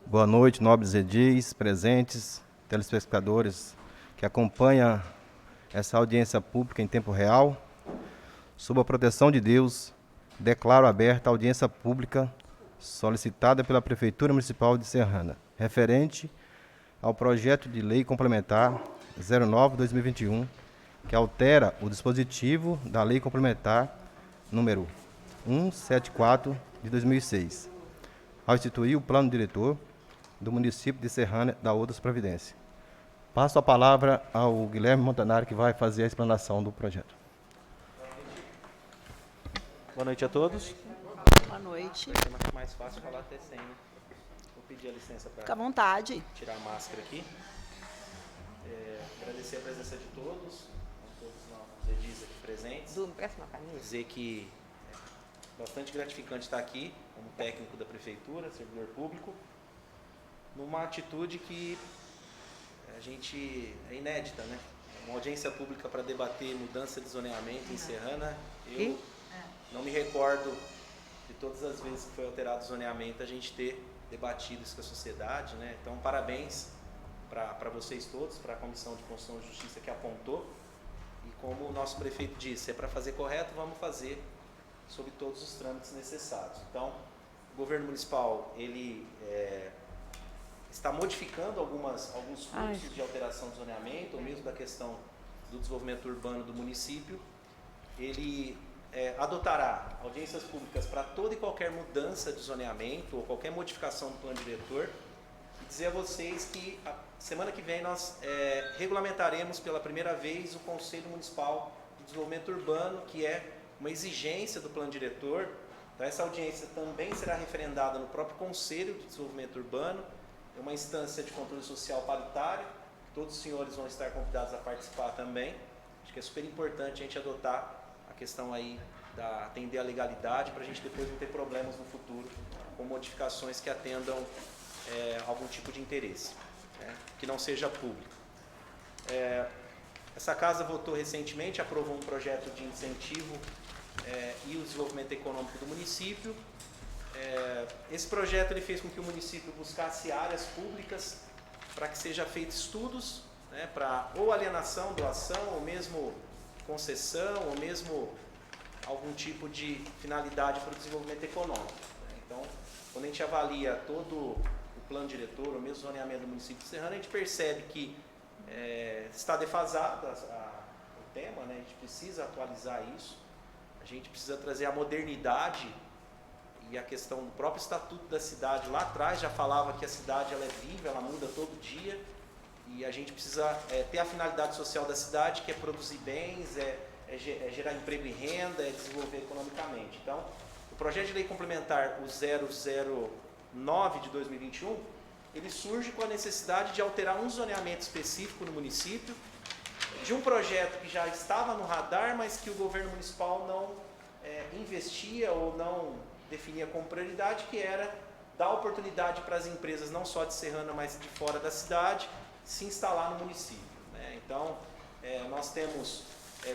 Boa noite, nobres edis, presentes, telespectadores que acompanham essa audiência pública em tempo real. Sob a proteção de Deus, declaro aberta a audiência pública solicitada pela Prefeitura Municipal de Serrana, referente ao projeto de lei complementar 09/2021, que altera o dispositivo da Lei Complementar número 174 de 2006, ao instituir o plano diretor do município de Serrana da Outras Providências. Passo a palavra ao Guilherme Montanari, que vai fazer a explanação do projeto. Boa noite a todos. Boa noite. Vai ser mais fácil falar até sem. Vou pedir a licença para Fica à vontade. tirar a máscara aqui. Agradecer a presença de todos os edis aqui presentes. Du, me presta uma camisa. Dizer que é bastante gratificante estar aqui como técnico da Prefeitura, servidor público, numa atitude que a gente é inédita, né? Uma audiência pública para debater mudança de zoneamento em Serrana. Eu não me recordo de todas as vezes que foi alterado o zoneamento a gente ter debatido isso com a sociedade, né? Então, parabéns para vocês todos, para a Comissão de Constituição e Justiça que apontou. E como o nosso prefeito disse, é para fazer correto, vamos fazer sob todos os trâmites necessários. Então, o governo municipal, ele está modificando alguns fluxos de alteração de zoneamento, ou mesmo da questão do desenvolvimento urbano do município. Ele adotará audiências públicas para toda e qualquer mudança de zoneamento ou qualquer modificação do plano diretor. E dizer a vocês que a semana que vem nós regulamentaremos pela primeira vez o Conselho Municipal de Desenvolvimento Urbano, que é uma exigência do plano diretor. Então, essa audiência também será referendada no próprio Conselho de Desenvolvimento Urbano. É uma instância de controle social paritário, todos os senhores vão estar convidados a participar também. Acho que é super importante a gente adotar a questão aí da atender a legalidade para a gente depois não ter problemas no futuro com modificações que atendam algum tipo de interesse, né, que não seja público. Essa casa votou recentemente, aprovou um projeto de incentivo e o desenvolvimento econômico do município. Esse projeto ele fez com que o município buscasse áreas públicas para que seja feito estudos, né, para ou alienação, doação, ou mesmo concessão, ou mesmo algum tipo de finalidade para o desenvolvimento econômico. Então, quando a gente avalia todo o plano diretor, ou mesmo o zoneamento do município de Serrana, a gente percebe que está defasado o tema, né? A gente precisa atualizar isso, a gente precisa trazer a modernidade. E a questão do próprio estatuto da cidade, lá atrás já falava que a cidade ela é viva, ela muda todo dia, e a gente precisa ter a finalidade social da cidade, que é produzir bens, gerar emprego e renda, é desenvolver economicamente. Então, o projeto de lei complementar, o 009 de 2021, ele surge com a necessidade de alterar um zoneamento específico no município, de um projeto que já estava no radar, mas que o governo municipal não investia ou não definia como prioridade, que era dar oportunidade para as empresas, não só de Serrana, mas de fora da cidade, se instalar no município, né? Então, nós temos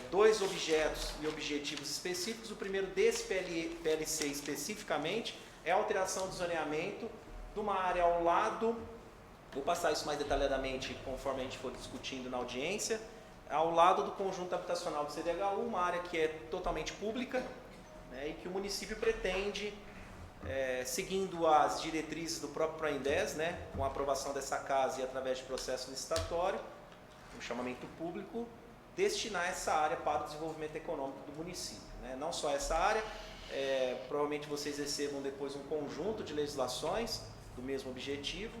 dois objetos e objetivos específicos. O primeiro desse PLC especificamente é a alteração do zoneamento de uma área ao lado, vou passar isso mais detalhadamente conforme a gente for discutindo na audiência, ao lado do conjunto habitacional do CDHU, uma área que é totalmente pública, e que o município pretende, seguindo as diretrizes do próprio PROINDES, né, com a aprovação dessa casa e através de processo licitatório, um chamamento público, destinar essa área para o desenvolvimento econômico do município, né? Não só essa área, provavelmente vocês recebam depois um conjunto de legislações do mesmo objetivo,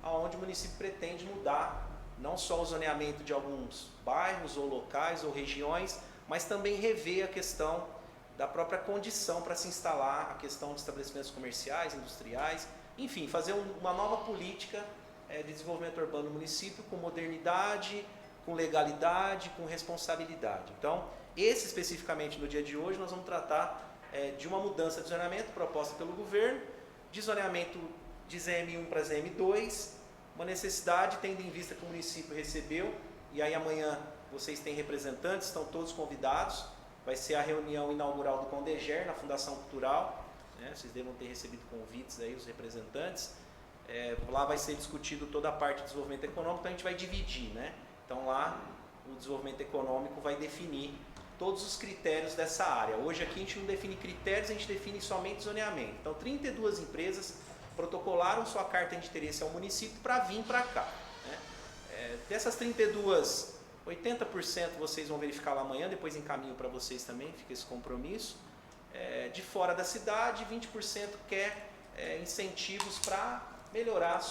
aonde o município pretende mudar não só o zoneamento de alguns bairros ou locais ou regiões, mas também rever a questão da própria condição para se instalar, a questão de estabelecimentos comerciais, industriais, enfim, fazer uma nova política de desenvolvimento urbano no município com modernidade, com legalidade, com responsabilidade. Então, esse especificamente no dia de hoje, nós vamos tratar de uma mudança de zoneamento proposta pelo governo, de zoneamento de ZM1 para ZM2, uma necessidade tendo em vista que o município recebeu, e aí amanhã vocês têm representantes, estão todos convidados. Vai ser a reunião inaugural do Condeger, na Fundação Cultural, né? Vocês devem ter recebido convites aí, os representantes. Lá vai ser discutido toda a parte de desenvolvimento econômico, então a gente vai dividir, né? Então lá o desenvolvimento econômico vai definir todos os critérios dessa área. Hoje aqui a gente não define critérios, a gente define somente zoneamento. Então 32 empresas protocolaram sua carta de interesse ao município para vir para cá, né? Dessas 32, 80% vocês vão verificar lá amanhã, depois encaminho para vocês também, fica esse compromisso. De fora da cidade, 20% quer incentivos para melhorar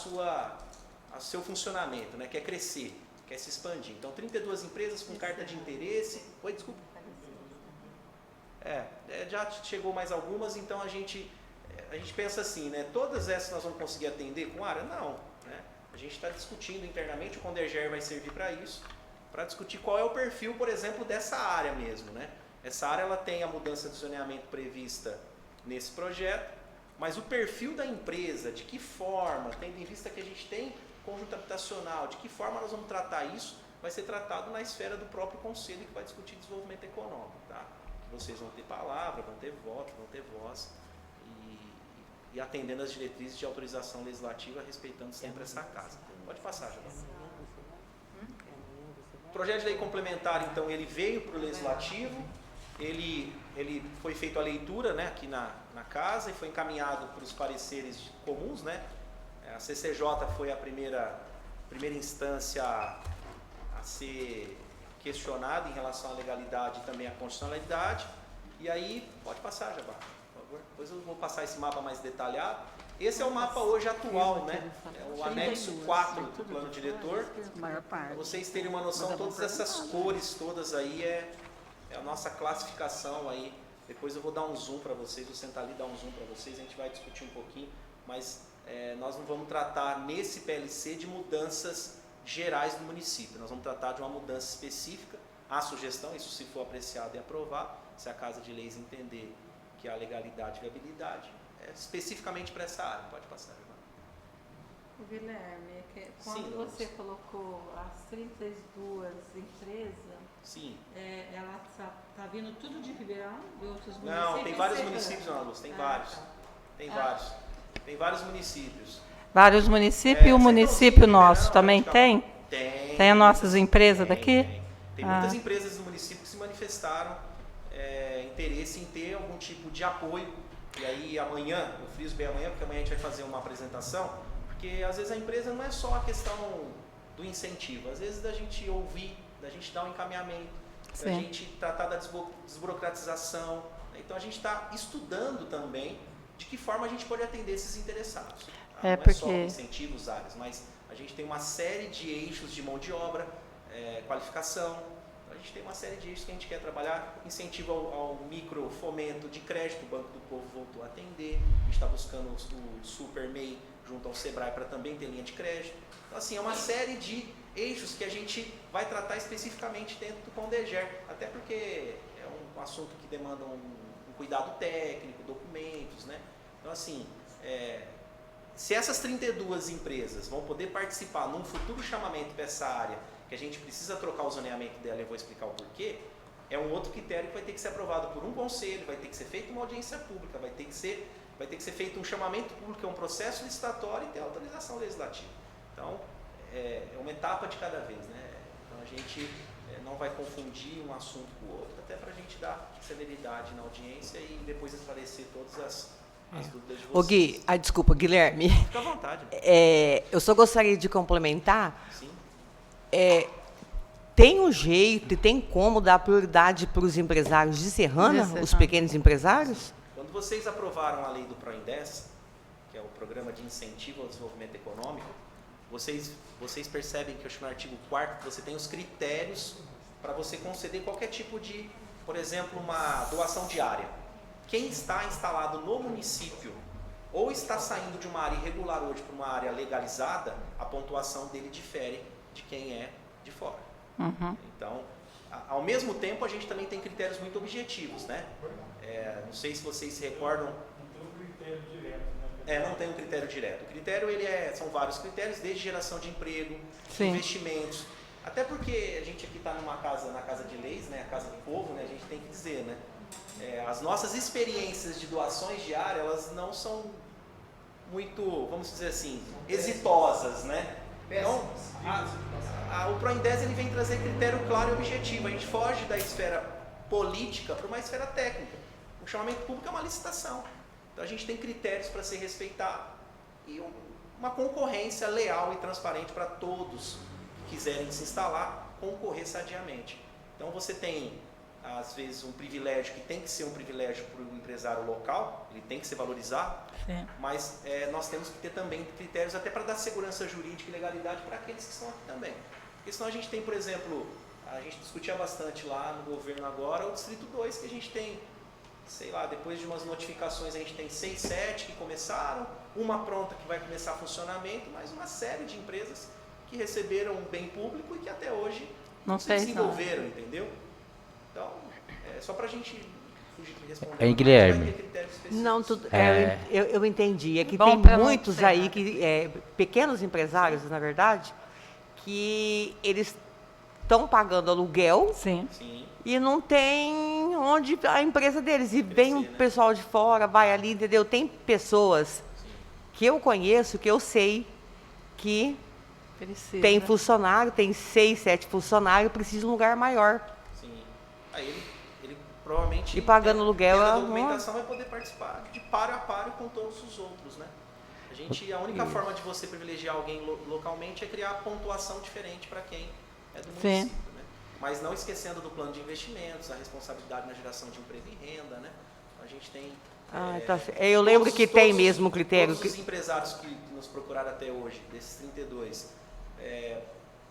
seu funcionamento, né? Quer crescer, quer se expandir. Então 32 empresas com carta de interesse. Oi, desculpa. Já chegou mais algumas, então a gente pensa assim, né? Todas essas nós vamos conseguir atender com área? Não, né? A gente está discutindo internamente, o Conderger vai servir para isso, para discutir qual é o perfil, por exemplo, dessa área mesmo, né? Essa área ela tem a mudança de zoneamento prevista nesse projeto, mas o perfil da empresa, de que forma, tendo em vista que a gente tem conjunto habitacional, de que forma nós vamos tratar isso, vai ser tratado na esfera do próprio conselho que vai discutir desenvolvimento econômico, tá? Vocês vão ter palavra, vão ter voto, vão ter voz e atendendo às diretrizes de autorização legislativa, respeitando sempre essa casa. Pode passar, Jadão. O projeto de lei complementar, então, ele veio para o legislativo, ele foi feito a leitura, né, aqui na casa e foi encaminhado para os pareceres comuns, né? A CCJ foi a primeira instância a ser questionada em relação à legalidade e também à constitucionalidade. E aí, pode passar, Jabá, por favor. Depois eu vou passar esse mapa mais detalhado. Esse é o mapa hoje atual, né? É o anexo 4 do plano diretor. Para vocês terem uma noção, todas essas cores todas aí é a nossa classificação aí. Depois eu vou dar um zoom para vocês, vou sentar ali e dar um zoom para vocês, a gente vai discutir um pouquinho, mas nós não vamos tratar nesse PLC de mudanças gerais do município, nós vamos tratar de uma mudança específica, a sugestão, isso se for apreciado e aprovado, se a Casa de Leis entender que há legalidade e viabilidade, especificamente para essa área. Pode passar, Giovana. O Guilherme, quando Sim, você colocou as 32 empresas, sim. Ela está vindo tudo de Ribeirão, de outros municípios? Não, tem vários municípios, Ana Luz, tem vários. Tá. Tem vários. Tem vários municípios. Vários municípios e o município nosso também tem? Tem. Tem as nossas empresas daqui? Tem muitas empresas do município que se manifestaram interesse em ter algum tipo de apoio. E aí amanhã, eu friso bem amanhã, porque amanhã a gente vai fazer uma apresentação, porque às vezes a empresa não é só a questão do incentivo, às vezes da gente ouvir, da gente dar um encaminhamento, da gente tratar da desburocratização. Então a gente está estudando também de que forma a gente pode atender esses interessados. Não é só incentivos, áreas, mas a gente tem uma série de eixos de mão de obra, qualificação. A gente tem uma série de eixos que a gente quer trabalhar, incentivo ao micro fomento de crédito, o Banco do Povo voltou a atender, a gente está buscando o Super MEI junto ao Sebrae para também ter linha de crédito. Então assim, é uma série de eixos que a gente vai tratar especificamente dentro do Conderger, até porque é um assunto que demanda um cuidado técnico, documentos, né? Então assim, se essas 32 empresas vão poder participar num futuro chamamento para essa área, que a gente precisa trocar o zoneamento dela, eu vou explicar o porquê, é um outro critério que vai ter que ser aprovado por um conselho, vai ter que ser feita uma audiência pública, vai ter que ser feito um chamamento público, é um processo licitatório e ter autorização legislativa. Então, é uma etapa de cada vez, né? Então a gente não vai confundir um assunto com o outro, até para a gente dar celeridade na audiência e depois esclarecer todas as dúvidas de vocês. Ô Gui, desculpa, Guilherme. Fica à vontade. Eu só gostaria de complementar. Sim. Tem um jeito e tem como dar prioridade para os empresários de Serrana, os pequenos empresários? Quando vocês aprovaram a lei do PROINDES, que é o Programa de Incentivo ao Desenvolvimento Econômico, vocês percebem que no artigo 4º você tem os critérios para você conceder qualquer tipo de, por exemplo, uma doação diária. Quem está instalado no município ou está saindo de uma área irregular hoje para uma área legalizada, a pontuação dele difere de quem é de fora. Uhum. Então, ao mesmo tempo, a gente também tem critérios muito objetivos, né? Não sei se vocês se recordam. Não tem um critério direto, né? Não tem um critério direto. O critério, são vários critérios, desde geração de emprego, investimentos. Até porque a gente aqui está na Casa de Leis, né? A Casa do Povo, né? A gente tem que dizer, né? As nossas experiências de doações diárias, elas não são muito, vamos dizer assim, exitosas, né? Então, o Proindes ele vem trazer critério claro e objetivo. A gente foge da esfera política para uma esfera técnica. O chamamento público é uma licitação. Então a gente tem critérios para ser respeitado e uma concorrência leal e transparente para todos que quiserem se instalar, concorrer sadiamente. Então você tem, às vezes, um privilégio que tem que ser um privilégio para o empresário local, ele tem que ser valorizado, Sim. mas nós temos que ter também critérios até para dar segurança jurídica e legalidade para aqueles que estão aqui também. Porque senão a gente tem, por exemplo, a gente discutia bastante lá no governo agora, o Distrito 2, que a gente tem, sei lá, depois de umas notificações a gente tem 6, 7 que começaram, uma pronta que vai começar funcionamento, mas uma série de empresas que receberam um bem público e que até hoje não se desenvolveram, entendeu? Então, só para a gente responder. Guilherme. Não, eu entendi. É que Bom, tem pra não muitos ser, aí, pequenos empresários, na verdade, que eles estão pagando aluguel Sim. Sim. e não tem onde a empresa deles. E vem um pessoal de fora, vai ali, entendeu? Tem pessoas que eu conheço, que eu sei que Precisa. tem funcionário, tem 6, 7 funcionários, precisa de um lugar maior. Sim. Aí ele provavelmente... E pagando aluguel, a ela documentação vai poder participar de páreo a páreo com todos os outros, né? A única forma de você privilegiar alguém localmente é criar pontuação diferente para quem é do município, né? Mas não esquecendo do plano de investimentos, a responsabilidade na geração de emprego e renda, né? A gente tem... eu lembro que tem mesmo o critério. Todos os empresários que nos procuraram até hoje, desses 32,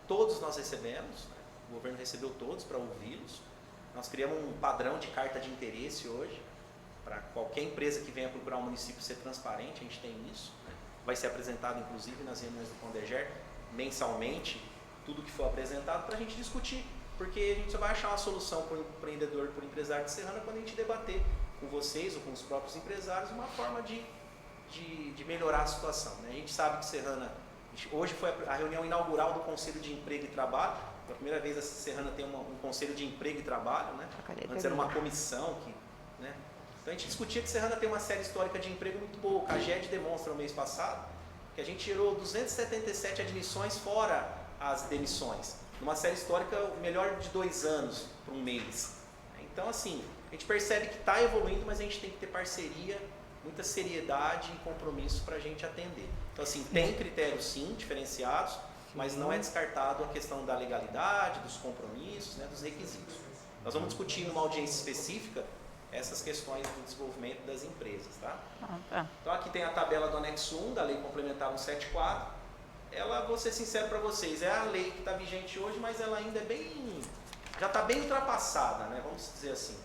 todos nós recebemos, né? O governo recebeu todos para ouvi-los. Nós criamos um padrão de carta de interesse hoje, para qualquer empresa que venha procurar o município ser transparente, a gente tem isso, né? Vai ser apresentado, inclusive, nas reuniões do Condeger, mensalmente, tudo que for apresentado para a gente discutir, porque a gente só vai achar uma solução para o empreendedor, para o empresário de Serrana, quando a gente debater com vocês ou com os próprios empresários uma forma de melhorar a situação, né? A gente sabe que Serrana, hoje foi a reunião inaugural do Conselho de Emprego e Trabalho, pela primeira vez a Serrana tem um Conselho de Emprego e Trabalho, né? Antes era uma comissão né? Então a gente discutia que Serrana tem uma série histórica de emprego muito boa. O CAGED demonstra no mês passado que a gente gerou 277 admissões fora as demissões. Numa série histórica, o melhor de 2 anos para um mês. Então, assim, a gente percebe que está evoluindo, mas a gente tem que ter parceria, muita seriedade e compromisso para a gente atender. Então, assim, tem critérios, sim, diferenciados, mas não é descartado a questão da legalidade, dos compromissos, né, dos requisitos. Nós vamos discutir numa audiência específica essas questões do desenvolvimento das empresas, tá? Então aqui tem a tabela do anexo 1 da Lei Complementar 174. Ela, vou ser sincero para vocês, é a lei que está vigente hoje, mas ela ainda já está bem ultrapassada, né? Vamos dizer assim.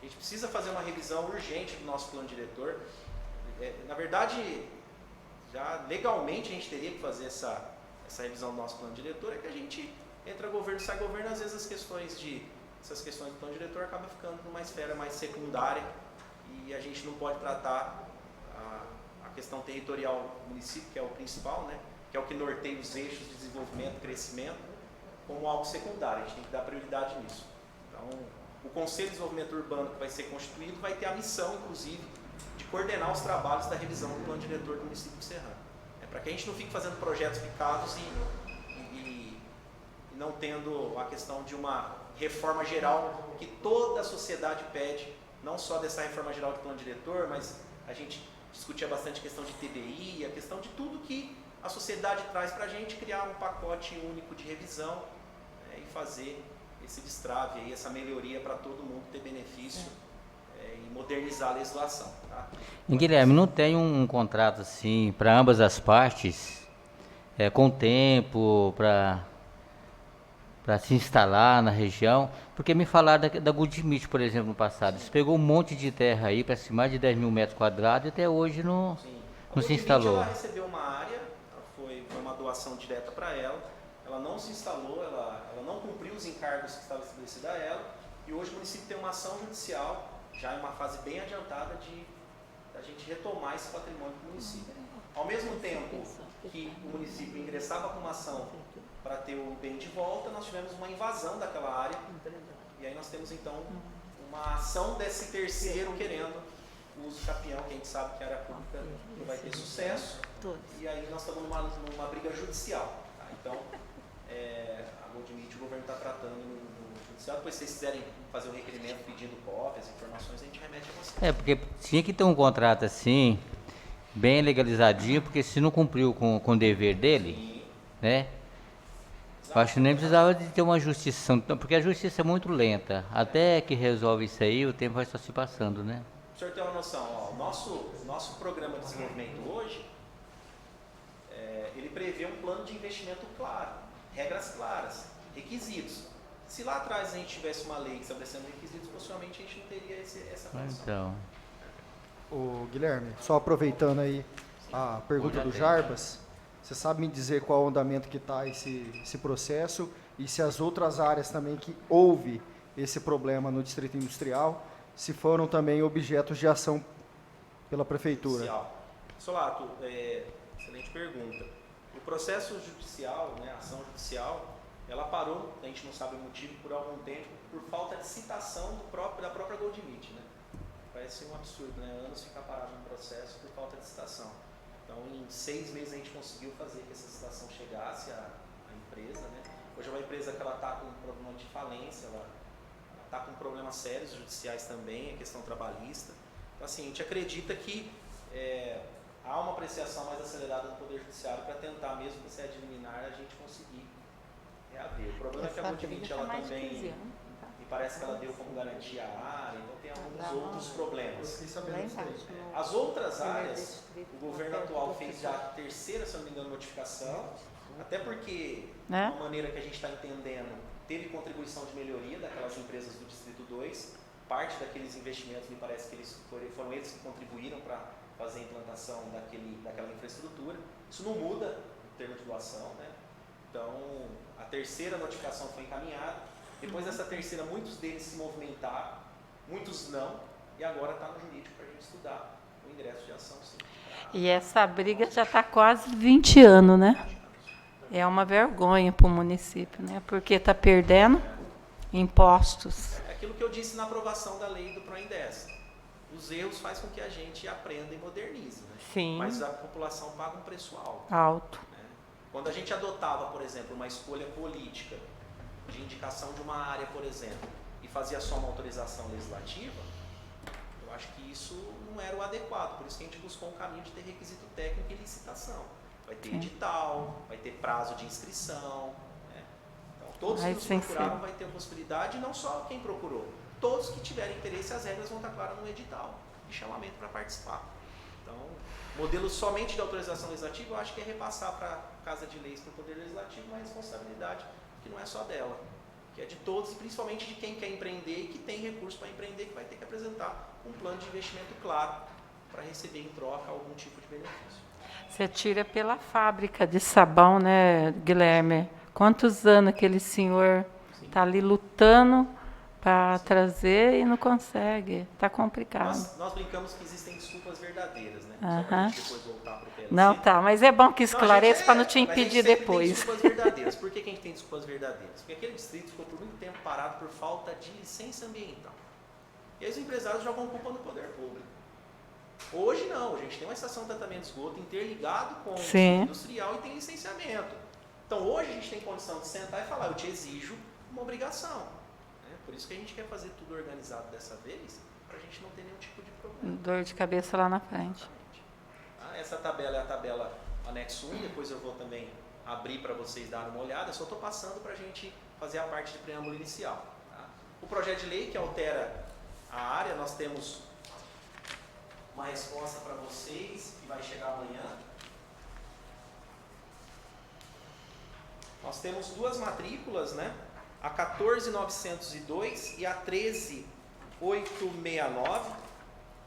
A gente precisa fazer uma revisão urgente do nosso plano diretor. Na verdade, já legalmente a gente teria que fazer essa revisão do nosso plano diretor, é que a gente entra governo, sai governo, às vezes essas questões do plano diretor acabam ficando numa esfera mais secundária e a gente não pode tratar a questão territorial do município, que é o principal, né? Que é o que norteia os eixos de desenvolvimento e crescimento, como algo secundário. A gente tem que dar prioridade nisso. Então, o Conselho de Desenvolvimento Urbano que vai ser constituído vai ter a missão, inclusive, de coordenar os trabalhos da revisão do plano diretor do município de Serrana. Para que a gente não fique fazendo projetos picados e não tendo a questão de uma reforma geral que toda a sociedade pede, não só dessa reforma geral de plano diretor, mas a gente discutia bastante a questão de TBI, a questão de tudo que a sociedade traz para a gente criar um pacote único de revisão, e fazer esse destrave, aí, essa melhoria para todo mundo ter benefício e modernizar a legislação. Tá? E, Guilherme, não tem um contrato assim para ambas as partes, com tempo, para se instalar na região? Porque me falaram da Goodmeat, por exemplo, no passado. Você pegou um monte de terra aí, para mais de 10 mil metros quadrados, e até hoje não se instalou. Ela recebeu uma área, foi uma doação direta para ela, ela não se instalou, ela não cumpriu os encargos que estavam estabelecidos a ela, e hoje o município tem uma ação judicial, já em uma fase bem adiantada, da gente retomar esse patrimônio do município. Ao mesmo tempo que o município ingressava com uma ação para ter o bem de volta, nós tivemos uma invasão daquela área, e aí nós temos então uma ação desse terceiro querendo uso capião, que a gente sabe que a área pública não vai ter sucesso. Todos. E aí nós estamos numa briga judicial. Tá? Então, a Goldmeat, o governo está tratando no judicial. Depois, se vocês quiserem fazer um requerimento pedindo cópias, informações, a gente remete a vocês. Porque tinha que ter um contrato assim, bem legalizadinho, porque se não cumpriu com o dever dele, né? Eu acho que nem precisava de ter uma justiça, porque a justiça é muito lenta. Até que resolve isso aí, o tempo vai só se passando, né? O senhor tem uma noção, ó, o nosso programa de desenvolvimento hoje, ele prevê um plano de investimento claro, regras claras, requisitos. Se lá atrás a gente tivesse uma lei estabelecendo requisitos, possivelmente a gente não teria essa condição. Então, Ô, Guilherme, só aproveitando aí a pergunta do Jarbas, você sabe me dizer qual o andamento que está esse processo e se as outras áreas também que houve esse problema no Distrito Industrial, se foram também objetos de ação pela Prefeitura? Solato, excelente pergunta. O processo judicial, né, a ação judicial, ela parou, a gente não sabe o motivo, por algum tempo, por falta de citação da própria Goldmeat, né? Parece um absurdo, né? Anos ficar parado no processo por falta de citação. Então, em 6 meses a gente conseguiu fazer que essa citação chegasse à empresa, né? Hoje é uma empresa que ela está com um problema de falência, ela está com problemas sérios judiciais também, a questão trabalhista. Então, assim, a gente acredita que há uma apreciação mais acelerada do Poder Judiciário para tentar, mesmo que seja liminar, a gente conseguir reaver. O problema é que a Goldmeat, ela também, e parece que ela deu como garantia a área, então tem alguns outros problemas. As outras áreas, o governo atual fez já a terceira, se não me engano, notificação, até porque, de uma maneira que a gente está entendendo, teve contribuição de melhoria daquelas empresas do Distrito 2, parte daqueles investimentos, me parece que foram eles que contribuíram para fazer a implantação daquela infraestrutura. Isso não muda em termos de doação, né? Então, a terceira notificação foi encaminhada. Depois dessa terceira, muitos deles se movimentaram, muitos não, e agora está no jurídico para a gente estudar o ingresso de ação, sim. E essa briga já está quase 20 anos, né? É uma vergonha para o município, né? Porque está perdendo impostos. É aquilo que eu disse na aprovação da lei do PROINDES. Os erros fazem com que a gente aprenda e modernize, né? Sim. Mas a população paga um preço alto. Alto. Né? Quando a gente adotava, por exemplo, uma escolha política de indicação de uma área, por exemplo, e fazia só uma autorização legislativa, eu acho que isso não era o adequado. Por isso que a gente buscou um caminho de ter requisito técnico e licitação. Vai ter edital, vai ter prazo de inscrição. Né? Então, todos que nos procuraram vai ter a possibilidade, e não só quem procurou. Todos que tiverem interesse, as regras vão estar claras no edital de chamamento para participar. Então, modelo somente de autorização legislativa, eu acho que é repassar para a Casa de Leis, para o Poder Legislativo, uma responsabilidade que não é só dela, que é de todos e principalmente de quem quer empreender e que tem recurso para empreender, que vai ter que apresentar um plano de investimento claro para receber em troca algum tipo de benefício. Você tira pela fábrica de sabão, né, Guilherme? Quantos anos aquele senhor está ali lutando para trazer e não consegue? Está complicado. Nós brincamos que existem desculpas verdadeiras, né? Só para a gente depois voltar para o PLC. Não, tá, mas é bom que esclareça para não te impedir depois. Tem desculpas verdadeiras. Por que a gente tem desculpas verdadeiras? Porque aquele distrito ficou por muito tempo parado por falta de licença ambiental. E aí os empresários jogam culpa no poder público. Hoje não, a gente tem uma estação de tratamento de esgoto interligado com o distrito industrial e tem licenciamento. Então hoje a gente tem condição de sentar e falar, eu te exijo uma obrigação. Né? Por isso que a gente quer fazer tudo organizado dessa vez, para a gente não ter nenhum tipo de problema. Dor de cabeça lá na frente. Essa tabela é a tabela anexo 1, depois eu vou também abrir para vocês darem uma olhada, só estou passando para a gente fazer a parte de preâmbulo inicial. Tá? O projeto de lei que altera a área, nós temos uma resposta para vocês, que vai chegar amanhã. Nós temos duas matrículas, né? A 14.902 e a 13.869,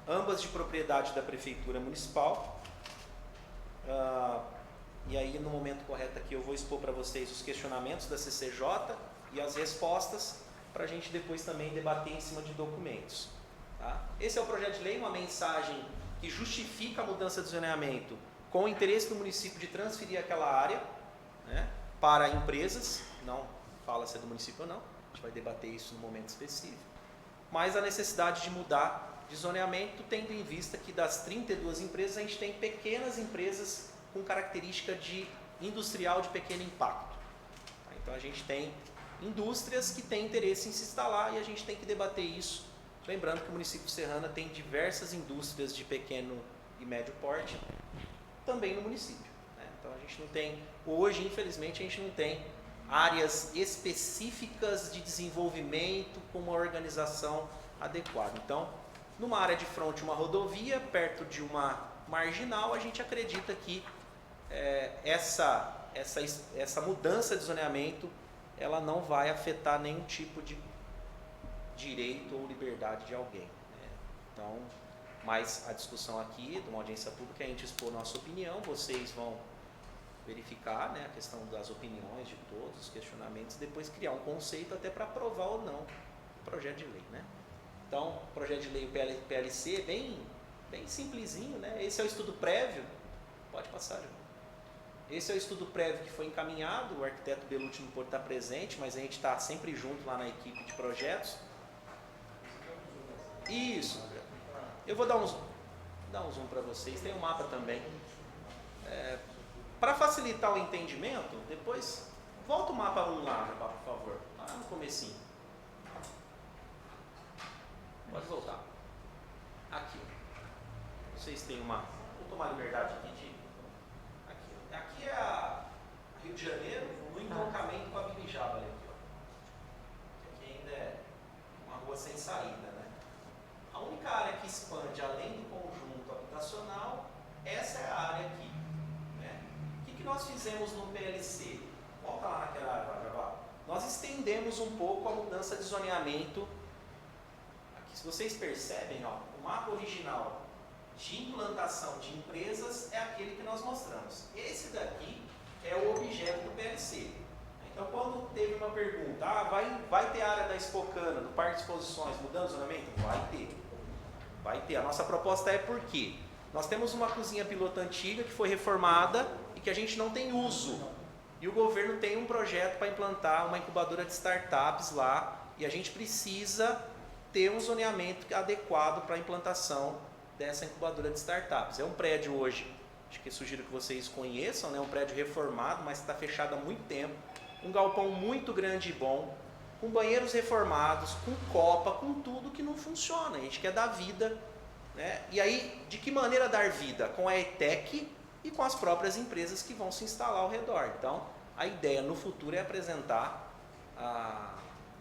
ambas de propriedade da Prefeitura Municipal. E aí, no momento correto aqui, eu vou expor para vocês os questionamentos da CCJ e as respostas, para a gente depois também debater em cima de documentos. Tá? Esse é o projeto de lei, uma mensagem que justifica a mudança de zoneamento com o interesse do município de transferir aquela área, né, para empresas, não fala se é do município ou não, a gente vai debater isso no momento específico, mas a necessidade de mudar de zoneamento, tendo em vista que das 32 empresas, a gente tem pequenas empresas com característica de industrial de pequeno impacto. Então a gente tem indústrias que têm interesse em se instalar e a gente tem que debater isso. Lembrando que o município de Serrana tem diversas indústrias de pequeno e médio porte também no município, né? Então a gente não tem, hoje infelizmente a gente não tem áreas específicas de desenvolvimento com uma organização adequada. Então, numa área de fronte, uma rodovia, perto de uma marginal, a gente acredita que essa mudança de zoneamento ela não vai afetar nenhum tipo de direito ou liberdade de alguém, né? Então, mas a discussão aqui, de uma audiência pública, a gente expor nossa opinião, vocês vão verificar, né, a questão das opiniões de todos, os questionamentos, depois criar um conceito até para aprovar ou não o projeto de lei, né? Então, o projeto de lei, o PLC, é bem simplesinho, né? Esse é o estudo prévio, pode passar, João. Esse é o estudo prévio que foi encaminhado, o arquiteto Belucci não pôde estar presente, mas a gente está sempre junto lá na equipe de projetos. Isso, eu vou dar um zoom para vocês, tem um mapa também. Para facilitar o entendimento, depois, volta o mapa 1 lá, por favor, lá no comecinho. Pode voltar. Aqui. Vocês têm uma... Vou tomar liberdade aqui de... Aqui é a Rio de Janeiro, no entroncamento com a Bibijaba ali, ó. Aqui ainda é uma rua sem saída, né? A única área que expande além do conjunto habitacional, essa é a área aqui, né? O que nós fizemos no PLC? Volta lá naquela área, Javá. Nós estendemos um pouco a mudança de zoneamento. Aqui, se vocês percebem, ó, o mapa original de implantação de empresas é aquele que nós mostramos. Esse daqui é o objeto do PLC. Então, quando teve uma pergunta, vai ter área da Expocana, do Parque de Exposições, mudando o zonamento? Vai ter. Vai ter. A nossa proposta é por quê? Nós temos uma cozinha piloto antiga que foi reformada e que a gente não tem uso. E o governo tem um projeto para implantar uma incubadora de startups lá e a gente precisa ter um zoneamento adequado para a implantação dessa incubadora de startups. É um prédio hoje, acho que sugiro que vocês conheçam, né? Um prédio reformado, mas está fechado há muito tempo. Um galpão muito grande e bom, com banheiros reformados, com copa, com tudo que não funciona. A gente quer dar vida, né? E aí, de que maneira dar vida? Com a ETEC e com as próprias empresas que vão se instalar ao redor. Então, a ideia no futuro é apresentar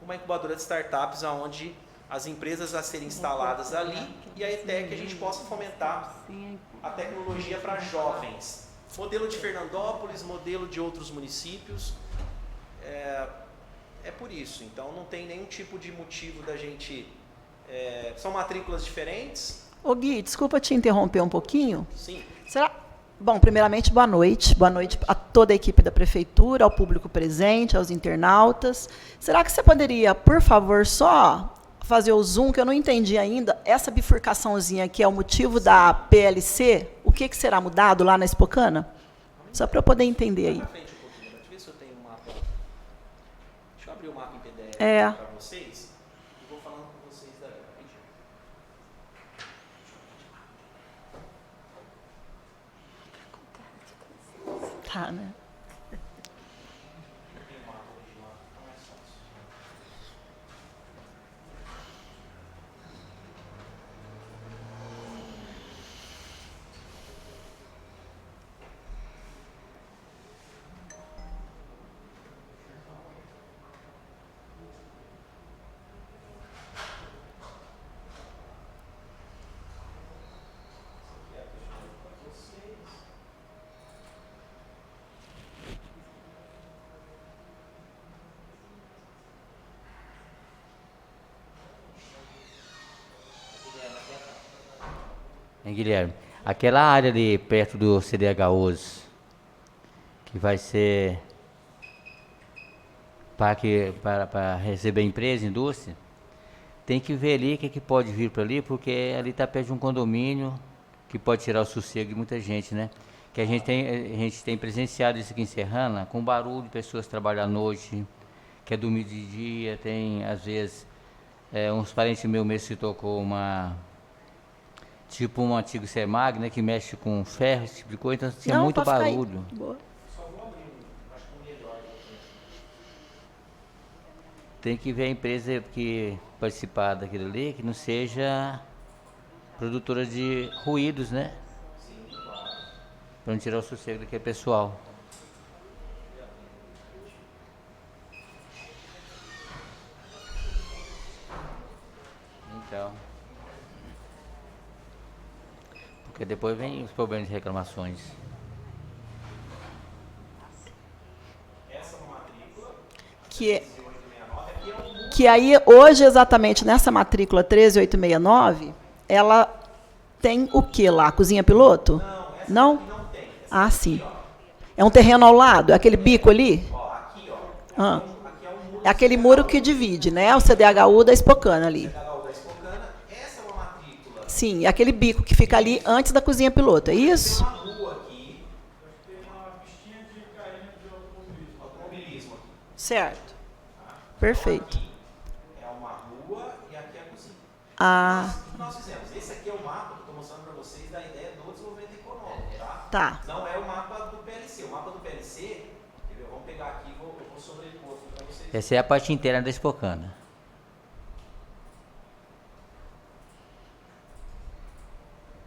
uma incubadora de startups onde as empresas a serem instaladas ali e a ETEC a gente possa fomentar a tecnologia para jovens. Modelo de Fernandópolis, modelo de outros municípios. É por isso. Então, não tem nenhum tipo de motivo da gente... são matrículas diferentes. Ô Gui, desculpa te interromper um pouquinho. Sim. Bom, primeiramente, boa noite. Boa noite a toda a equipe da Prefeitura, ao público presente, aos internautas. Será que você poderia, por favor, só fazer o zoom, que eu não entendi ainda, essa bifurcaçãozinha aqui é o motivo da PLC? O que será mudado lá na Expocana? Só para eu poder entender aí. Deixa eu ver se eu tenho um mapa. Deixa eu abrir o mapa em PDF para vocês e vou falando com vocês daí. Tá, né? Guilherme, aquela área ali perto do CDHUs, que vai ser para receber empresa, indústria, tem que ver ali o que pode vir para ali, porque ali está perto de um condomínio que pode tirar o sossego de muita gente, né? Que a gente tem presenciado isso aqui em Serrana, com barulho de pessoas trabalhando à noite, que é dormir de dia, tem às vezes uns parentes meus mesmo se tocou uma tipo um antigo Semag, né, que mexe com ferro, esse tipo de coisa, então tinha Não, muito pode ficar aí. barulho. Boa. Tem que ver a empresa que participar daquilo ali, que não seja produtora de ruídos, né? Para não tirar o sossego daquele pessoal. Então, porque depois vem os problemas de reclamações. Que aí, hoje, exatamente nessa matrícula 13869, ela tem o que lá? Cozinha piloto? Não? Ah, sim. É um terreno ao lado? É aquele bico ali? Ah. É aquele muro que divide, né? O CDHU da Espocana ali. Sim, é aquele bico que fica ali antes da cozinha piloto, é isso? Certo. Perfeito. É uma rua e aqui é a cozinha. Ah, O que nós fizemos? Esse aqui é o mapa que eu estou mostrando para vocês da ideia do desenvolvimento econômico, tá? tá. Não é o mapa do PLC. O mapa do PLC, vamos pegar aqui e vou sobrepor para vocês. Essa é a parte interna da Espocana.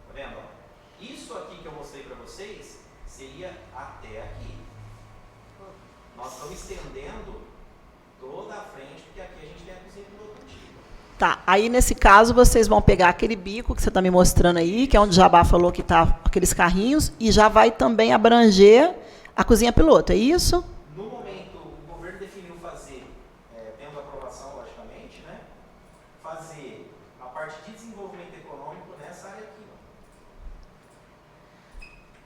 Tá vendo? Isso aqui que eu mostrei para vocês seria até aqui. Nós estamos estendendo toda a frente, porque aqui a gente tem a cozinha piloto antiga. Tá, aí nesse caso vocês vão pegar aquele bico que você está me mostrando aí, que é onde o Jabá falou que tá aqueles carrinhos, e já vai também abranger a cozinha piloto, é isso? No momento, o governo definiu fazer, tendo aprovação, logicamente, né, fazer a parte de desenvolvimento econômico nessa área aqui.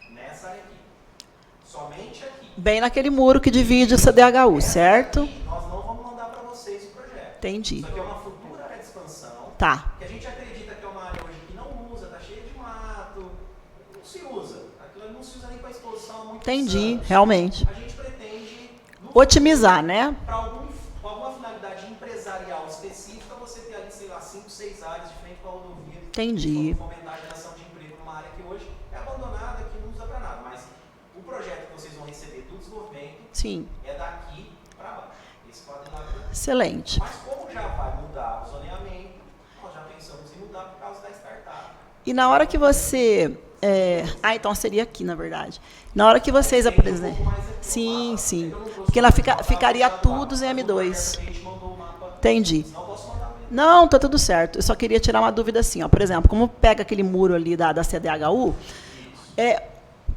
Ó. Nessa área aqui. Somente aqui. Bem naquele muro que divide o CDHU, certo? Aqui, nós não vamos mandar para vocês o projeto. Entendi. Isso aqui é uma futura área de expansão. Tá. Que a gente acredita que é uma área hoje que não usa, está cheia de mato, não se usa. Aquilo não se usa nem para exposição há muitos Entendi, anos. realmente. A gente pretende Otimizar, né? para alguma finalidade empresarial específica, você ter ali, sei lá, 5, 6 áreas de frente para a rodovia. Entendi. Fomentar a geração de emprego numa área que hoje é abandonada, que não usa para nada. Mas o projeto que vocês vão receber do desenvolvimento Sim. é daqui para baixo. Esse quadrilátero. Excelente. Mas como já vai mudar o zoneamento, nós já pensamos em mudar por causa da startup. E na hora que você... então seria aqui, na verdade. Na hora que vocês apresentam... Sim, sim. Porque ela ficaria tudo em M2. Entendi. Não, tá tudo certo. Eu só queria tirar uma dúvida assim, ó. Por exemplo, como pega aquele muro ali da CDHU,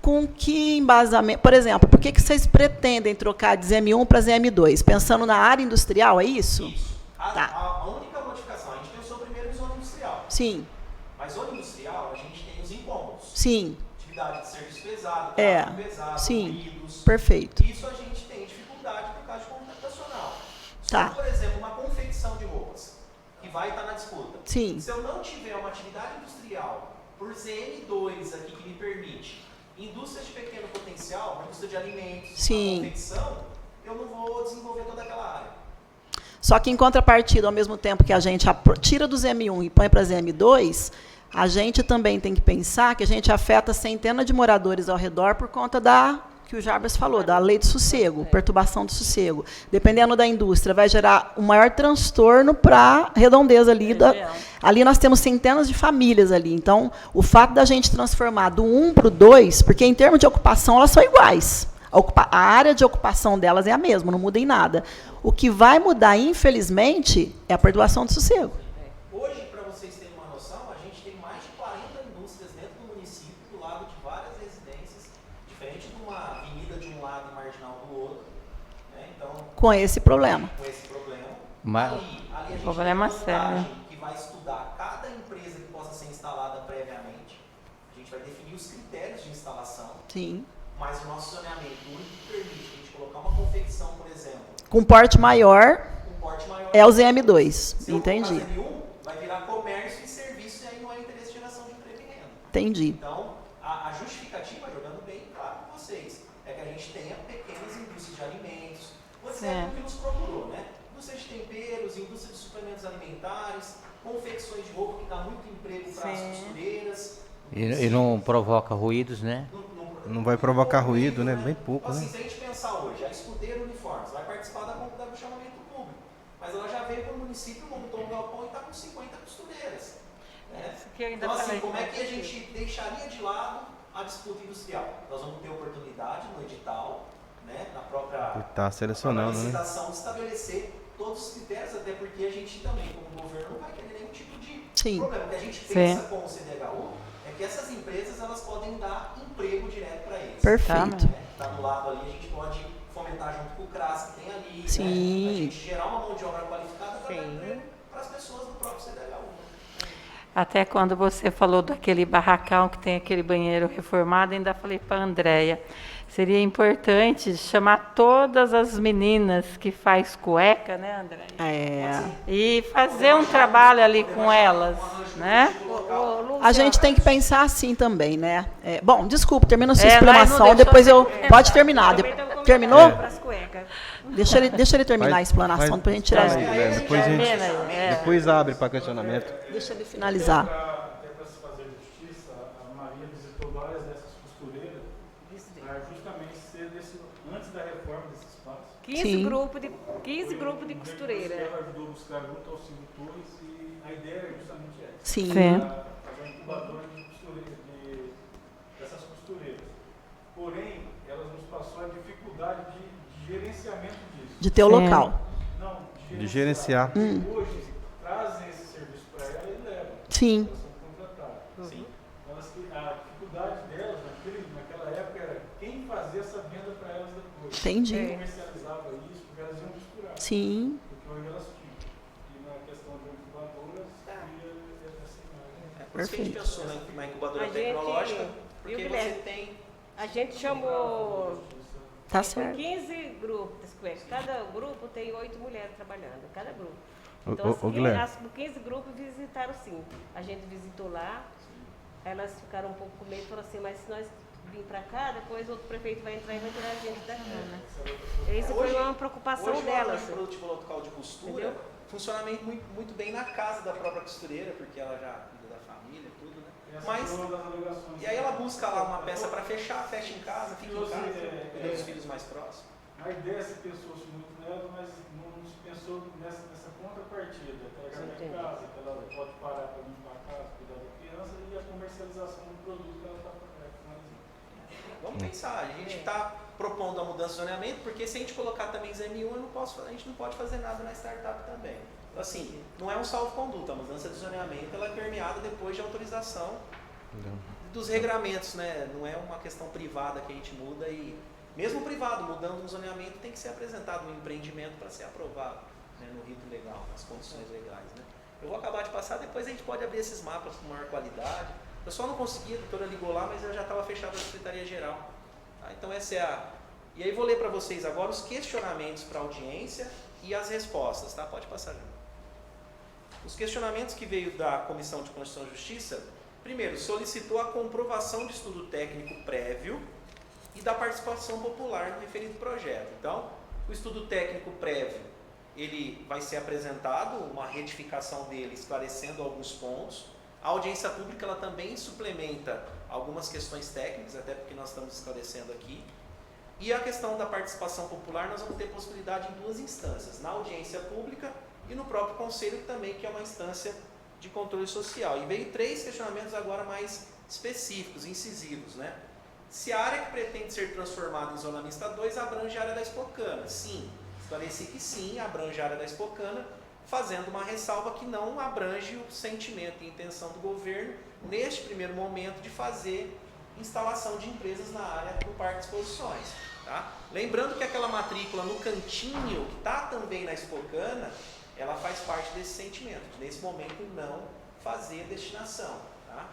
com que embasamento... Por exemplo, por que vocês pretendem trocar de ZM1 para ZM2? Pensando na área industrial, é isso? Isso. Tá. A única modificação, a gente pensou primeiro em zona industrial. Sim, Mas zona industrial, a gente tem os incômodos. sim. Atividade de serviço pesado, É, tráfego pesado, sim. ruídos. Perfeito. Isso a gente tem dificuldade por causa de computacional. Tá. Por exemplo, uma confecção de roupas, que vai estar na disputa. Sim. Se eu não tiver uma atividade industrial por ZN2 aqui que me permite, indústrias de pequeno potencial, uma indústria de alimentos, Sim. uma confecção, eu não vou desenvolver toda aquela área. Só que em contrapartida, ao mesmo tempo que a gente tira do ZM1 e põe para ZM2, a gente também tem que pensar que a gente afeta centenas de moradores ao redor por conta que o Jarbas falou, da lei do sossego, perturbação do sossego. Dependendo da indústria, vai gerar um maior transtorno para a redondeza ali. Ali nós temos centenas de famílias ali. Então, o fato da gente transformar do 1 para o 2, porque em termos de ocupação elas são iguais. A área de ocupação delas é a mesma, não muda em nada. O que vai mudar, infelizmente, é a perturbação do sossego. Hoje, para vocês terem uma noção, a gente tem mais de 40 indústrias dentro do município, do lado de várias residências, diferente de uma avenida de um lado e marginal do outro. Né? Então, Com esse problema. com esse problema, Mas, ali a gente Problema tem uma vantagem sério. que vai estudar cada empresa que possa ser instalada previamente. A gente vai definir os critérios de instalação, Sim. mas o nosso zoneamento, o único que permite a gente colocar uma confecção, por exemplo, Com porte maior, com porte maior, é o ZM2. se eu Entendi. colocar ZN1, vai virar comércio e serviço, e aí não é interesse de geração de emprego e renda. Entendi. Então, a justificativa, jogando bem claro com vocês, é que a gente tenha pequenas indústrias de alimentos. Você é o que nos procurou, né? Indústria de temperos, indústria de suplementos alimentares, confecções de roupa que dá muito emprego para as costureiras. E não provoca ruídos, né? Não vai provocar ruído, né? Bem pouco, Assim, né? se a gente pensar hoje, a Escudeira Uniformes vai participar do chamamento público, mas ela já veio para o município, montou um galpão e está com 50 costureiras. Né? Então, assim, como é que a gente deixaria de lado a disputa industrial? Nós vamos ter oportunidade no edital, né, na própria Selecionando, né? licitação, de estabelecer todos os critérios, até porque a gente também, como governo, não vai querer nenhum tipo de problema. O que a gente pensa com o CDHU é que essas empresas elas podem dar emprego direto para eles. Perfeito. Né? Tá do lado ali, a gente pode fomentar junto com o CRAS que tem ali, Sim. né? A gente gerar uma mão de obra qualificada para dar emprego para as pessoas do próprio CDHU. Até quando você falou daquele barracão que tem aquele banheiro reformado, ainda falei para a Andréia, seria importante chamar todas as meninas que faz cueca, né, Andréia? E fazer um trabalho ali com elas, né? A gente tem que pensar assim também, né? Bom, desculpa, termina a sua Lá explanação, não depois eu... Pode terminar. Terminou? cuecas. Deixa ele terminar a explanação, depois a gente tira as dúvidas. Depois abre para questionamento. Deixa ele finalizar. Até para se fazer justiça, a Maria visitou várias dessas costureiras para justamente ser antes da reforma desse espaço. 15 grupos de costureira. Ela ajudou a buscar junto aos condutores e a ideia é justamente essa. Sim. Fazer uma incubadora dessas costureiras. Porém, ela nos passou a dificuldade de gerenciamento disso. De ter o local. Não, De gerenciar. Hoje, trazem esse serviço para ela e levam. Sim. Elas são contratadas. Sim. Então, a dificuldade delas naquela época era quem fazia essa venda para elas depois. Entendi. Quem comercializava isso, porque elas iam misturar. Sim. Porque hoje elas tinham. E na questão de incubadoras, seria essa imagem. Por isso que a gente pensou na incubadora tecnológica, porque você tem... A gente chamou Tá certo. 15 grupos de cuecas. Cada grupo tem 8 mulheres trabalhando, cada grupo. Ô, Então, Guilherme. as 15 grupos visitaram sim. A gente visitou lá, elas ficaram um pouco com medo, falaram assim, mas se nós vir para cá, depois outro prefeito vai entrar e vai tirar a gente daqui, né? Essa foi uma preocupação hoje delas. Hoje o produtivo local de costura funciona muito bem na casa da própria costureira, porque ela já cuida da família, tudo, né? Mas, e aí ela busca lá uma peça para fechar, fecha em casa, fica em casa, cuida dos filhos mais próximos. A ideia se pensou-se muito nela, mas não se pensou nessa contrapartida, que ela está em casa, que ela pode parar para limpar a casa, cuidar da criança e a comercialização do produto que ela está finalizando. Vamos pensar, a gente está propondo a mudança de zoneamento, porque se a gente colocar também ZM1, a gente não pode fazer nada na startup também. Então, assim, não é um salvo-conduto, a mudança de zoneamento ela é permeada depois de autorização dos regramentos, né? Não é uma questão privada que a gente muda e, mesmo privado, mudando um zoneamento, tem que ser apresentado um empreendimento para ser aprovado, né, no rito legal, nas condições legais, né? Eu vou acabar de passar, depois a gente pode abrir esses mapas com maior qualidade. Eu só não consegui, a doutora ligou lá, mas eu já estava fechado na Secretaria Geral. Tá? Então essa é a... E aí vou ler para vocês agora os questionamentos para a audiência e as respostas, tá? Pode passar já. Os questionamentos que veio da Comissão de Constituição e Justiça, primeiro, solicitou a comprovação de estudo técnico prévio e da participação popular no referido projeto. Então, o estudo técnico prévio, ele vai ser apresentado, uma retificação dele, esclarecendo alguns pontos. A audiência pública, ela também suplementa algumas questões técnicas, até porque nós estamos esclarecendo aqui. E a questão da participação popular, nós vamos ter possibilidade em duas instâncias, na audiência pública e no próprio conselho também, que é uma instância de controle social. E veio 3 questionamentos agora mais específicos, incisivos, né? Se a área que pretende ser transformada em zona mista 2 abrange a área da Expocana? Sim, esclareci que sim, abrange a área da Expocana, fazendo uma ressalva que não abrange o sentimento e intenção do governo, neste primeiro momento, de fazer instalação de empresas na área do Parque de Exposições. Tá? Lembrando que aquela matrícula no cantinho, que está também na Expocana, ela faz parte desse sentimento, de, nesse momento não fazer destinação. Tá?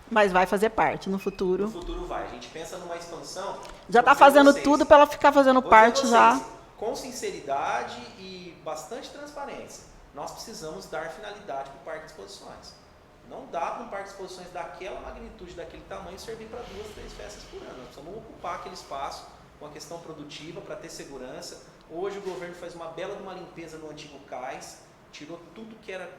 Mas vai fazer parte no futuro. No futuro vai. A gente pensa numa expansão... Já está fazendo tudo para ela ficar fazendo parte já. Com sinceridade e bastante transparência. Nós precisamos dar finalidade para o Parque de Exposições. Não dá para um Parque de Exposições daquela magnitude, daquele tamanho, servir para 2, 3 festas por ano. Nós precisamos ocupar aquele espaço com a questão produtiva para ter segurança. Hoje o governo faz uma bela de uma limpeza no antigo cais, tirou tudo que era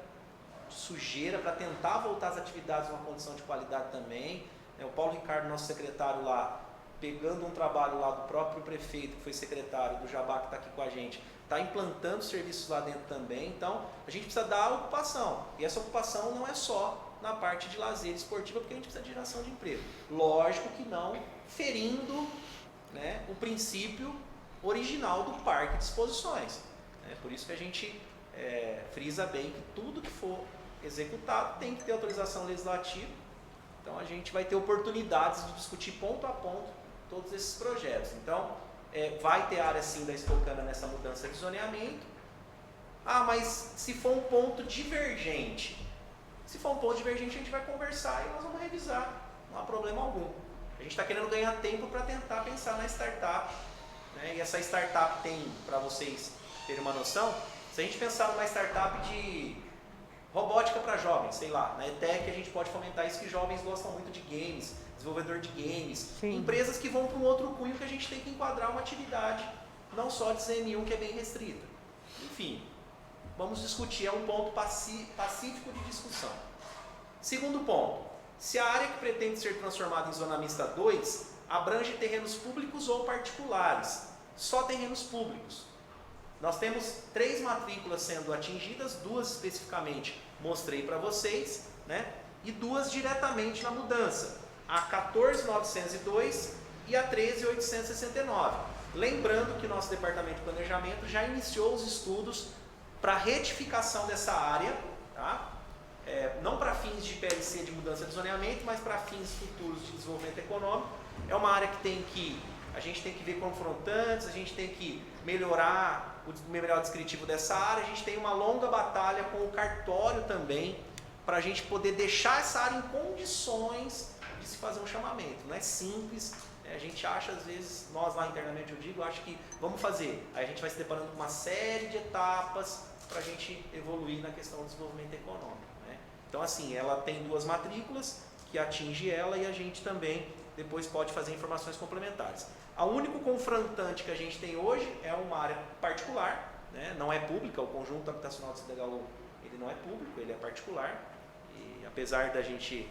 sujeira, para tentar voltar às atividades numa condição de qualidade também. O Paulo Ricardo, nosso secretário lá, pegando um trabalho lá do próprio prefeito, que foi secretário do Jabá, que está aqui com a gente, está implantando serviços lá dentro também. Então, a gente precisa dar ocupação. E essa ocupação não é só na parte de lazer esportiva, porque a gente precisa de geração de emprego. Lógico que não ferindo, né, o princípio original do parque de exposições. Por isso que a gente frisa bem que tudo que for executado tem que ter autorização legislativa. Então a gente vai ter oportunidades de discutir ponto a ponto todos esses projetos. Então vai ter área sim da Estocana nessa mudança de zoneamento. Ah, mas se for um ponto divergente, a gente vai conversar e nós vamos revisar, não há problema algum. A gente está querendo ganhar tempo para tentar pensar na startup, né? E essa startup tem, para vocês terem uma noção, se a gente pensar numa startup de robótica para jovens, sei lá, na ETEC a gente pode fomentar isso, que jovens gostam muito de games, desenvolvedor de games, Sim. Empresas que vão para um outro cunho que a gente tem que enquadrar uma atividade, não só de CM1 que é bem restrita. Enfim, vamos discutir, é um ponto pacífico de discussão. Segundo ponto, se a área que pretende ser transformada em zona mista 2 abrange terrenos públicos ou particulares, só terrenos públicos. Nós temos 3 matrículas sendo atingidas, 2 especificamente mostrei para vocês, né? E 2 diretamente na mudança, a 14.902 e a 13.869. Lembrando que nosso departamento de planejamento já iniciou os estudos para retificação dessa área, tá? Não para fins de PLC de mudança de zoneamento, mas para fins futuros de desenvolvimento econômico. É uma área que a gente tem que ver confrontantes, a gente tem que melhorar o memorial descritivo dessa área, a gente tem uma longa batalha com o cartório também, para a gente poder deixar essa área em condições de se fazer um chamamento. Não é simples, a gente acha às vezes, nós lá internamente eu digo, acho que vamos fazer, aí a gente vai se deparando com uma série de etapas para a gente evoluir na questão do desenvolvimento econômico, né? Então assim, ela tem 2 matrículas que atinge ela e a gente também depois pode fazer informações complementares. O único confrontante que a gente tem hoje é uma área particular, né? Não é pública, o conjunto habitacional de Cidegalu, ele não é público, ele é particular, e apesar da gente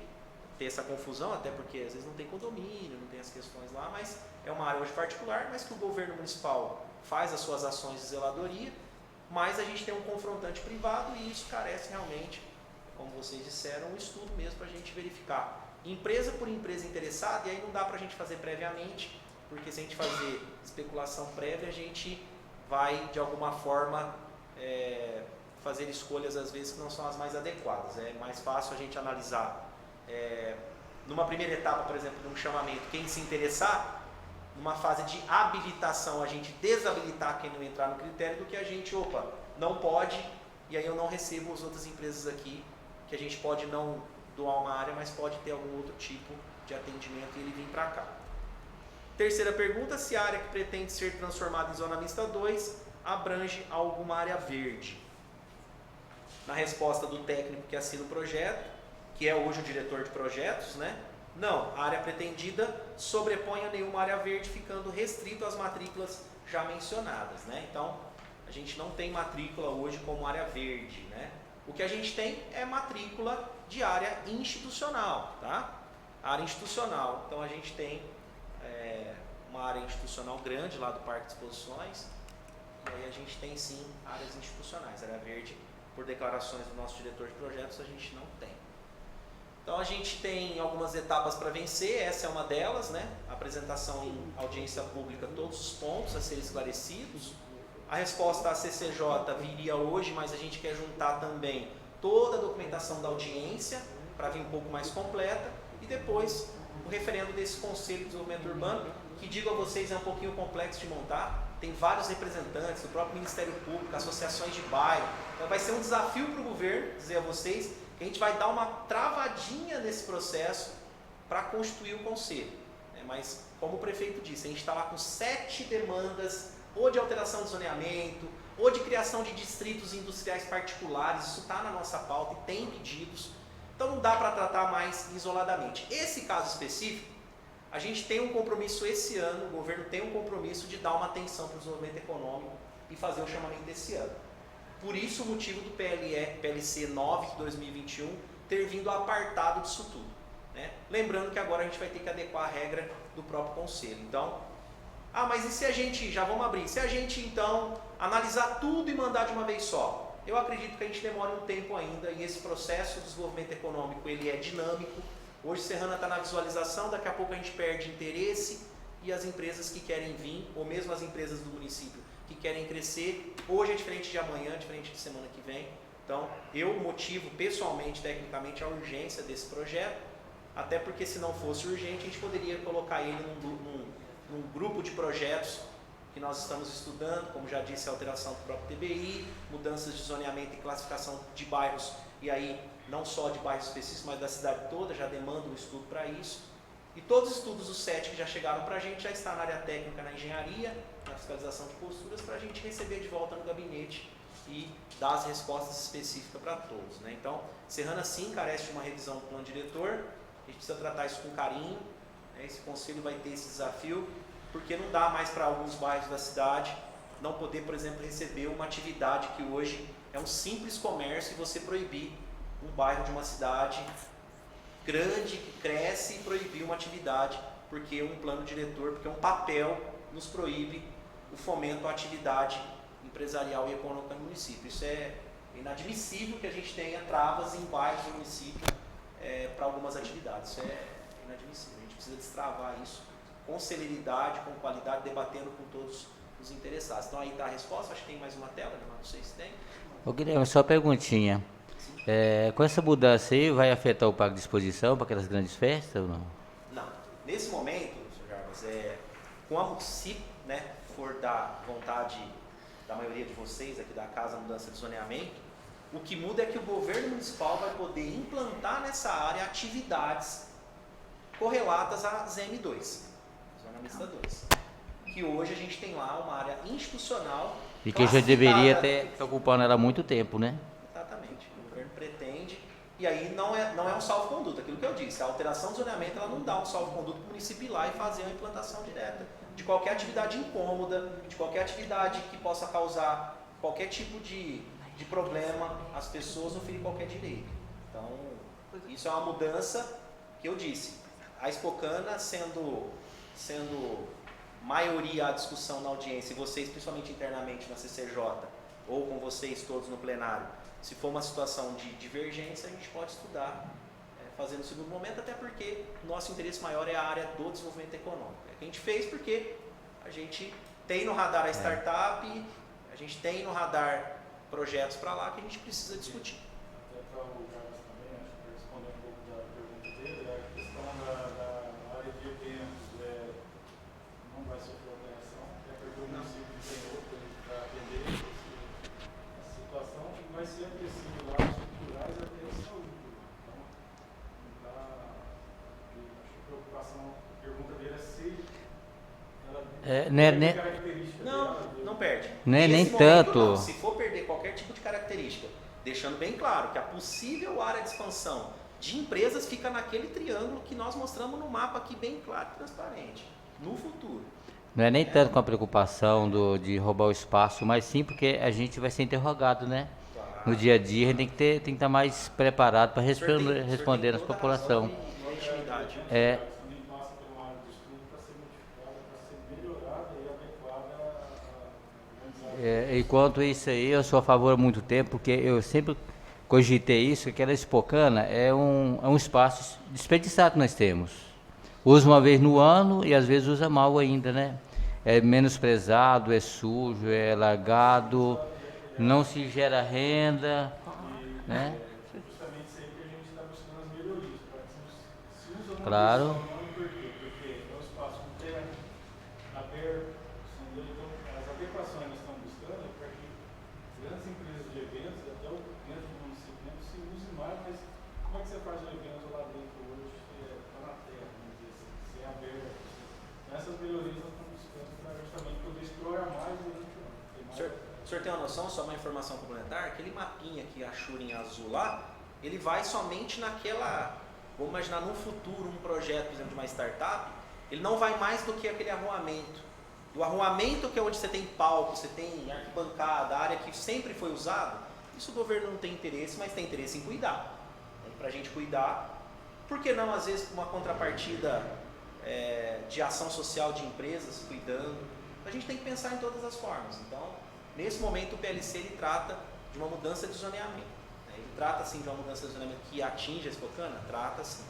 ter essa confusão, até porque às vezes não tem condomínio, não tem as questões lá, mas é uma área hoje particular, mas que o governo municipal faz as suas ações de zeladoria, mas a gente tem um confrontante privado e isso carece realmente, como vocês disseram, um estudo mesmo para a gente verificar. Empresa por empresa interessada, e aí não dá para a gente fazer previamente, porque se a gente fazer especulação prévia, a gente vai, de alguma forma, fazer escolhas, às vezes, que não são as mais adequadas. É mais fácil a gente analisar, numa primeira etapa, por exemplo, de um chamamento, quem se interessar, numa fase de habilitação, a gente desabilitar quem não entrar no critério, do que a gente, não pode, e aí eu não recebo as outras empresas aqui, que a gente pode não doar uma área, mas pode ter algum outro tipo de atendimento e ele vir para cá. Terceira pergunta, se a área que pretende ser transformada em zona mista 2 abrange alguma área verde. Na resposta do técnico que assina o projeto, que é hoje o diretor de projetos, né? Não, a área pretendida sobrepõe a nenhuma área verde, ficando restrito às matrículas já mencionadas, né? Então, a gente não tem matrícula hoje como área verde, né? O que a gente tem é matrícula de área institucional, tá? Área institucional. Então a gente tem uma área institucional grande lá do Parque de Exposições, e aí a gente tem sim áreas institucionais. Área verde, por declarações do nosso diretor de projetos, a gente não tem. Então a gente tem algumas etapas para vencer, essa é uma delas, né? Apresentação em audiência pública, todos os pontos a serem esclarecidos. A resposta à CCJ viria hoje, mas a gente quer juntar também toda a documentação da audiência para vir um pouco mais completa, e depois o referendo desse Conselho de Desenvolvimento Urbano, que digo a vocês é um pouquinho complexo de montar, tem vários representantes do próprio Ministério Público, associações de bairro, então vai ser um desafio para o governo dizer a vocês que a gente vai dar uma travadinha nesse processo para constituir o Conselho, né? Mas como o prefeito disse, a gente está lá com 7 demandas, ou de alteração de zoneamento, ou de criação de distritos industriais particulares, isso está na nossa pauta e tem pedidos, então não dá para tratar mais isoladamente. Esse caso específico, a gente tem um compromisso esse ano, o governo tem um compromisso de dar uma atenção para o desenvolvimento econômico e fazer o chamamento desse ano. Por isso o motivo do PLC 9 de 2021 ter vindo apartado disso tudo, né? Lembrando que agora a gente vai ter que adequar a regra do próprio conselho. Então, mas e se a gente, já vamos abrir, se a gente então analisar tudo e mandar de uma vez só? Eu acredito que a gente demora um tempo ainda, e esse processo de desenvolvimento econômico ele é dinâmico. Hoje Serrana está na visualização, daqui a pouco a gente perde interesse, e as empresas que querem vir, ou mesmo as empresas do município que querem crescer, hoje é diferente de amanhã, diferente de semana que vem. Então, eu motivo pessoalmente, tecnicamente, a urgência desse projeto, até porque se não fosse urgente, a gente poderia colocar ele num grupo de projetos que nós estamos estudando, como já disse, a alteração do próprio TBI, mudanças de zoneamento e classificação de bairros, e aí não só de bairros específicos, mas da cidade toda, já demanda um estudo para isso. E todos os estudos, os 7 que já chegaram para a gente, já está na área técnica, na engenharia, na fiscalização de posturas, para a gente receber de volta no gabinete e dar as respostas específicas para todos, né? Então, Serrana sim carece de uma revisão do plano diretor, a gente precisa tratar isso com carinho, né? Esse conselho vai ter esse desafio, porque não dá mais para alguns bairros da cidade não poder, por exemplo, receber uma atividade que hoje é um simples comércio e você proibir um bairro de uma cidade grande, que cresce, e proibir uma atividade, porque um plano diretor, porque um papel nos proíbe o fomento à atividade empresarial e econômica no município. Isso é inadmissível que a gente tenha travas em bairros do município para algumas atividades. Isso é inadmissível. A gente precisa destravar isso com celeridade, com qualidade, debatendo com todos os interessados. Então aí está a resposta. Acho que tem mais uma tela, não sei se tem. Ô Guilherme, só uma perguntinha. Com essa mudança aí, vai afetar o parque de exposição para aquelas grandes festas ou não? Não. Nesse momento, Sr. Jarbas, como se for da vontade da maioria de vocês aqui da Casa Mudança de Zoneamento, o que muda é que o governo municipal vai poder implantar nessa área atividades correlatas à ZM2, Zona Mista 2, que hoje a gente tem lá uma área institucional e que já deveria estar ocupando ela há muito tempo, né? Exatamente. O governo pretende, e aí não é um salvo-conduto, aquilo que eu disse, a alteração do zoneamento ela não dá um salvo-conduto para o município ir lá e fazer uma implantação direta de qualquer atividade incômoda, de qualquer atividade que possa causar qualquer tipo de problema às pessoas ou ferir qualquer direito. Então, isso é uma mudança que eu disse. A Expocana sendo maioria a discussão na audiência, e vocês principalmente internamente na CCJ, ou com vocês todos no plenário, se for uma situação de divergência, a gente pode estudar fazendo no segundo momento, até porque o nosso interesse maior é a área do desenvolvimento econômico. É que a gente fez porque a gente tem no radar a startup, a gente tem no radar projetos para lá que a gente precisa discutir. Até para o Carlos também, acho que responder um pouco da pergunta dele, a questão da área de eventos não vai sofrer alteração, até porque o município tem outro para atender a situação, que vai ser acessível lá estruturais até a saúde. Então, acho que a preocupação, a pergunta dele é se ela característica dela. Não perde. Nem tanto. Não. Se for perder qualquer tipo de característica, deixando bem claro que a possível área de expansão de empresas fica naquele triângulo que nós mostramos no mapa aqui bem claro e transparente, no futuro. Não é nem tanto com a preocupação de roubar o espaço, mas sim porque a gente vai ser interrogado, né? Claro. No dia a dia a gente tem que estar mais preparado para responder à população. Enquanto isso aí, eu sou a favor há muito tempo, porque eu sempre cogitei isso, que aquela Expocana é um espaço desperdiçado que nós temos. Usa uma vez no ano e às vezes usa mal ainda, né? É menosprezado, é sujo, é largado, não se gera renda, né? Justamente isso aí que a gente está buscando as melhorias, para que se usa claro. Porque é um espaço interno, aberto, as adequações que nós estamos buscando é para que grandes empresas de eventos, até dentro do município mesmo, se use mais, mas como é que você faz um evento lá dentro hoje, está na terra, vamos dizer assim, se é aberto, então essas melhorias nós estamos buscando para justamente poder explorar mais durante o ano. O senhor tem uma noção, só uma informação complementar, aquele mapinha que achou em azul lá, ele vai somente naquela, vamos imaginar no futuro um projeto, por exemplo, de uma startup, ele não vai mais do que aquele arruamento. do arruamento, que é onde você tem palco, você tem arquibancada, a área que sempre foi usada, isso o governo não tem interesse, mas tem interesse em cuidar. Para a gente cuidar, por que não, às vezes, uma contrapartida de ação social de empresas, cuidando? A gente tem que pensar em todas as formas. Então, nesse momento, o PLC ele trata de uma mudança de zoneamento. Ele trata, sim, de uma mudança de zoneamento que atinge a Expocana? Trata, sim.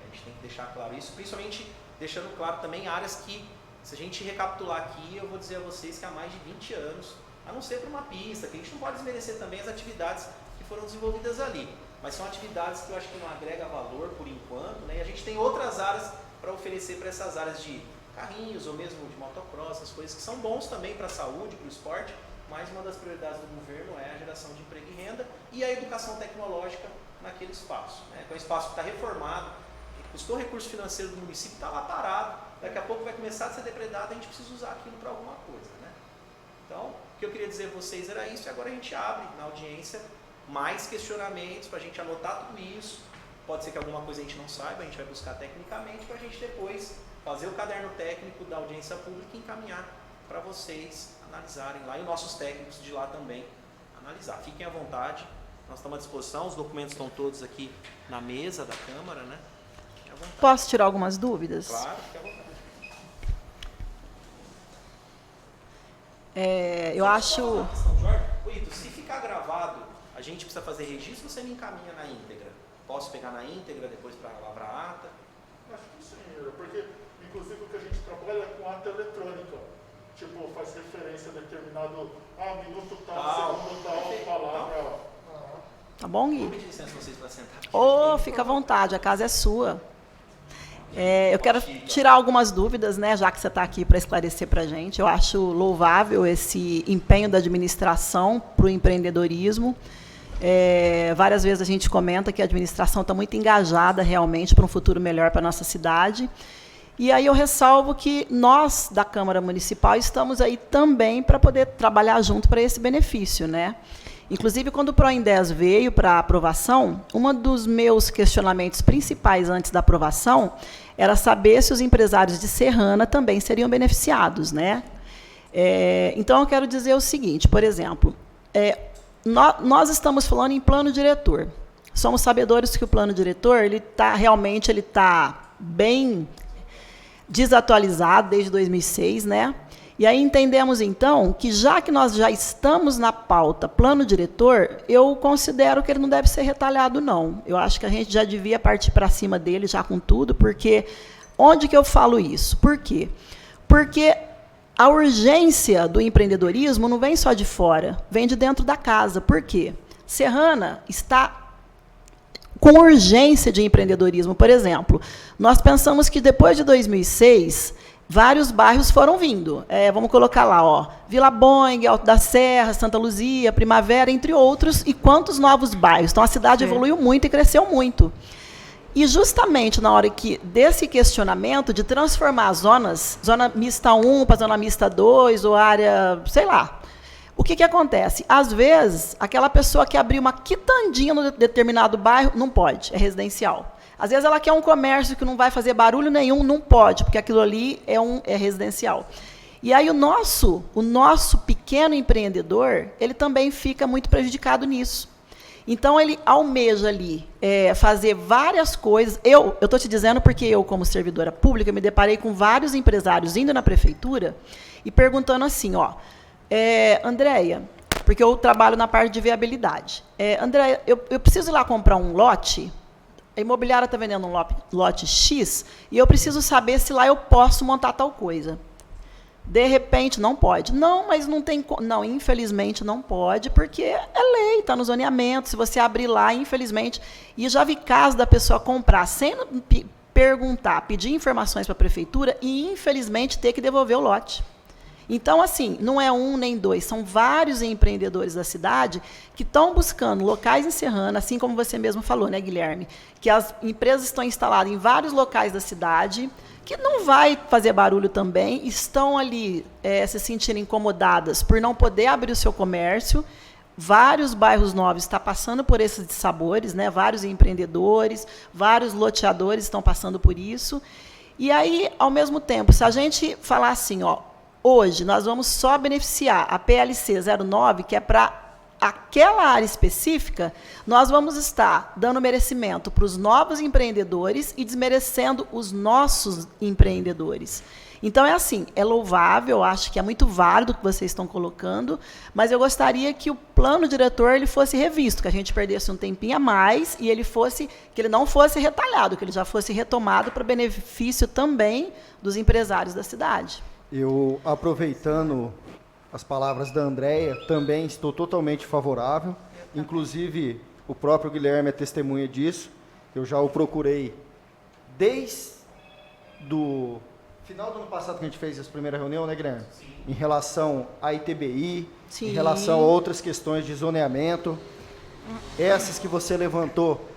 A gente tem que deixar claro isso, principalmente deixando claro também áreas que, se a gente recapitular aqui, eu vou dizer a vocês que há mais de 20 anos, a não ser para uma pista, que a gente não pode desmerecer também as atividades que foram desenvolvidas ali, mas são atividades que eu acho que não agrega valor por enquanto, né? E a gente tem outras áreas para oferecer para essas áreas de carrinhos ou mesmo de motocross, essas coisas que são bons também para a saúde, para o esporte, mas uma das prioridades do governo é a geração de emprego e renda e a educação tecnológica naquele espaço, né? Que é um espaço que está reformado, que custou recurso financeiro do município, está lá parado, daqui a pouco vai começar a ser depredado, a gente precisa usar aquilo para alguma coisa, né? Então, o que eu queria dizer a vocês era isso, e agora a gente abre na audiência mais questionamentos para a gente anotar tudo isso. Pode ser que alguma coisa a gente não saiba, a gente vai buscar tecnicamente para a gente depois fazer o caderno técnico da audiência pública e encaminhar para vocês analisarem lá e nossos técnicos de lá também analisar. Fiquem à vontade, nós estamos à disposição, os documentos estão todos aqui na mesa da Câmara, né? Fiquem à vontade. Posso tirar algumas dúvidas? Claro, fique à vontade. Eu acho... Ito, se ficar gravado, a gente precisa fazer registro ou você me encaminha na íntegra? Posso pegar na íntegra depois para lavrar a ata? Acho que sim, porque inclusive o que a gente trabalha é com ata eletrônica. Tipo, faz referência a determinado minuto tal, segundo tal, palavra. Tá bom, Gui? Vou pedir licença vocês para sentar. Fica à vontade, a casa é sua. Eu quero tirar algumas dúvidas, né, já que você está aqui para esclarecer para a gente. Eu acho louvável esse empenho da administração para o empreendedorismo. Várias vezes a gente comenta que a administração está muito engajada realmente para um futuro melhor para a nossa cidade. E aí eu ressalvo que nós, da Câmara Municipal, estamos aí também para poder trabalhar junto para esse benefício, né? Inclusive, quando o Proindes veio para aprovação, um dos meus questionamentos principais antes da aprovação era saber se os empresários de Serrana também seriam beneficiados, né? Então, eu quero dizer o seguinte, por exemplo, nós estamos falando em plano diretor. Somos sabedores que o plano diretor ele está bem desatualizado desde 2006, né? E aí entendemos, então, que já que nós já estamos na pauta plano diretor, eu considero que ele não deve ser retalhado, não. Eu acho que a gente já devia partir para cima dele já com tudo, porque... Onde que eu falo isso? Por quê? Porque a urgência do empreendedorismo não vem só de fora, vem de dentro da casa. Por quê? Serrana está com urgência de empreendedorismo. Por exemplo, nós pensamos que depois de 2006... vários bairros foram vindo. Vamos colocar lá, ó, Vila Boing, Alto da Serra, Santa Luzia, Primavera, entre outros, e quantos novos bairros. Então, a cidade evoluiu muito e cresceu muito. E, justamente, na hora desse questionamento de transformar as zonas, zona mista 1 para zona mista 2, ou área, sei lá, o que acontece? Às vezes, aquela pessoa que abriu uma quitandinha no determinado bairro, não pode, é residencial. Às vezes ela quer um comércio que não vai fazer barulho nenhum, não pode, porque aquilo ali é residencial. E aí o nosso pequeno empreendedor, ele também fica muito prejudicado nisso. Então, ele almeja ali fazer várias coisas. Eu estou te dizendo porque eu, como servidora pública, me deparei com vários empresários indo na prefeitura e perguntando assim, ó, Andréia, porque eu trabalho na parte de viabilidade. Andréia, eu preciso ir lá comprar um lote. A imobiliária está vendendo um lote X e eu preciso saber se lá eu posso montar tal coisa. De repente, não pode. Não, mas não tem... Não, infelizmente não pode, porque é lei, está no zoneamento. Se você abrir lá, infelizmente... E já vi casos da pessoa comprar sem perguntar, pedir informações para a prefeitura e, infelizmente, ter que devolver o lote. Então, assim, não é um nem dois, são vários empreendedores da cidade que estão buscando locais em Serrana, assim como você mesmo falou, né, Guilherme? Que as empresas estão instaladas em vários locais da cidade, que não vai fazer barulho também, estão ali se sentindo incomodadas por não poder abrir o seu comércio. Vários bairros novos estão passando por esses dissabores, né? Vários empreendedores, vários loteadores estão passando por isso. E aí, ao mesmo tempo, se a gente falar assim, ó, Hoje, nós vamos só beneficiar a PLC 09, que é para aquela área específica, nós vamos estar dando merecimento para os novos empreendedores e desmerecendo os nossos empreendedores. Então, é assim, é louvável, eu acho que é muito válido o que vocês estão colocando, mas eu gostaria que o plano diretor ele fosse revisto, que a gente perdesse um tempinho a mais e que ele não fosse retalhado, que ele já fosse retomado para benefício também dos empresários da cidade. Eu, aproveitando as palavras da Andréia, também estou totalmente favorável. Inclusive, o próprio Guilherme é testemunha disso. Eu já o procurei desde o final do ano passado que a gente fez essa primeira reunião, né, Guilherme? Sim. Em relação à ITBI, sim, em relação a outras questões de zoneamento. Essas que você levantou,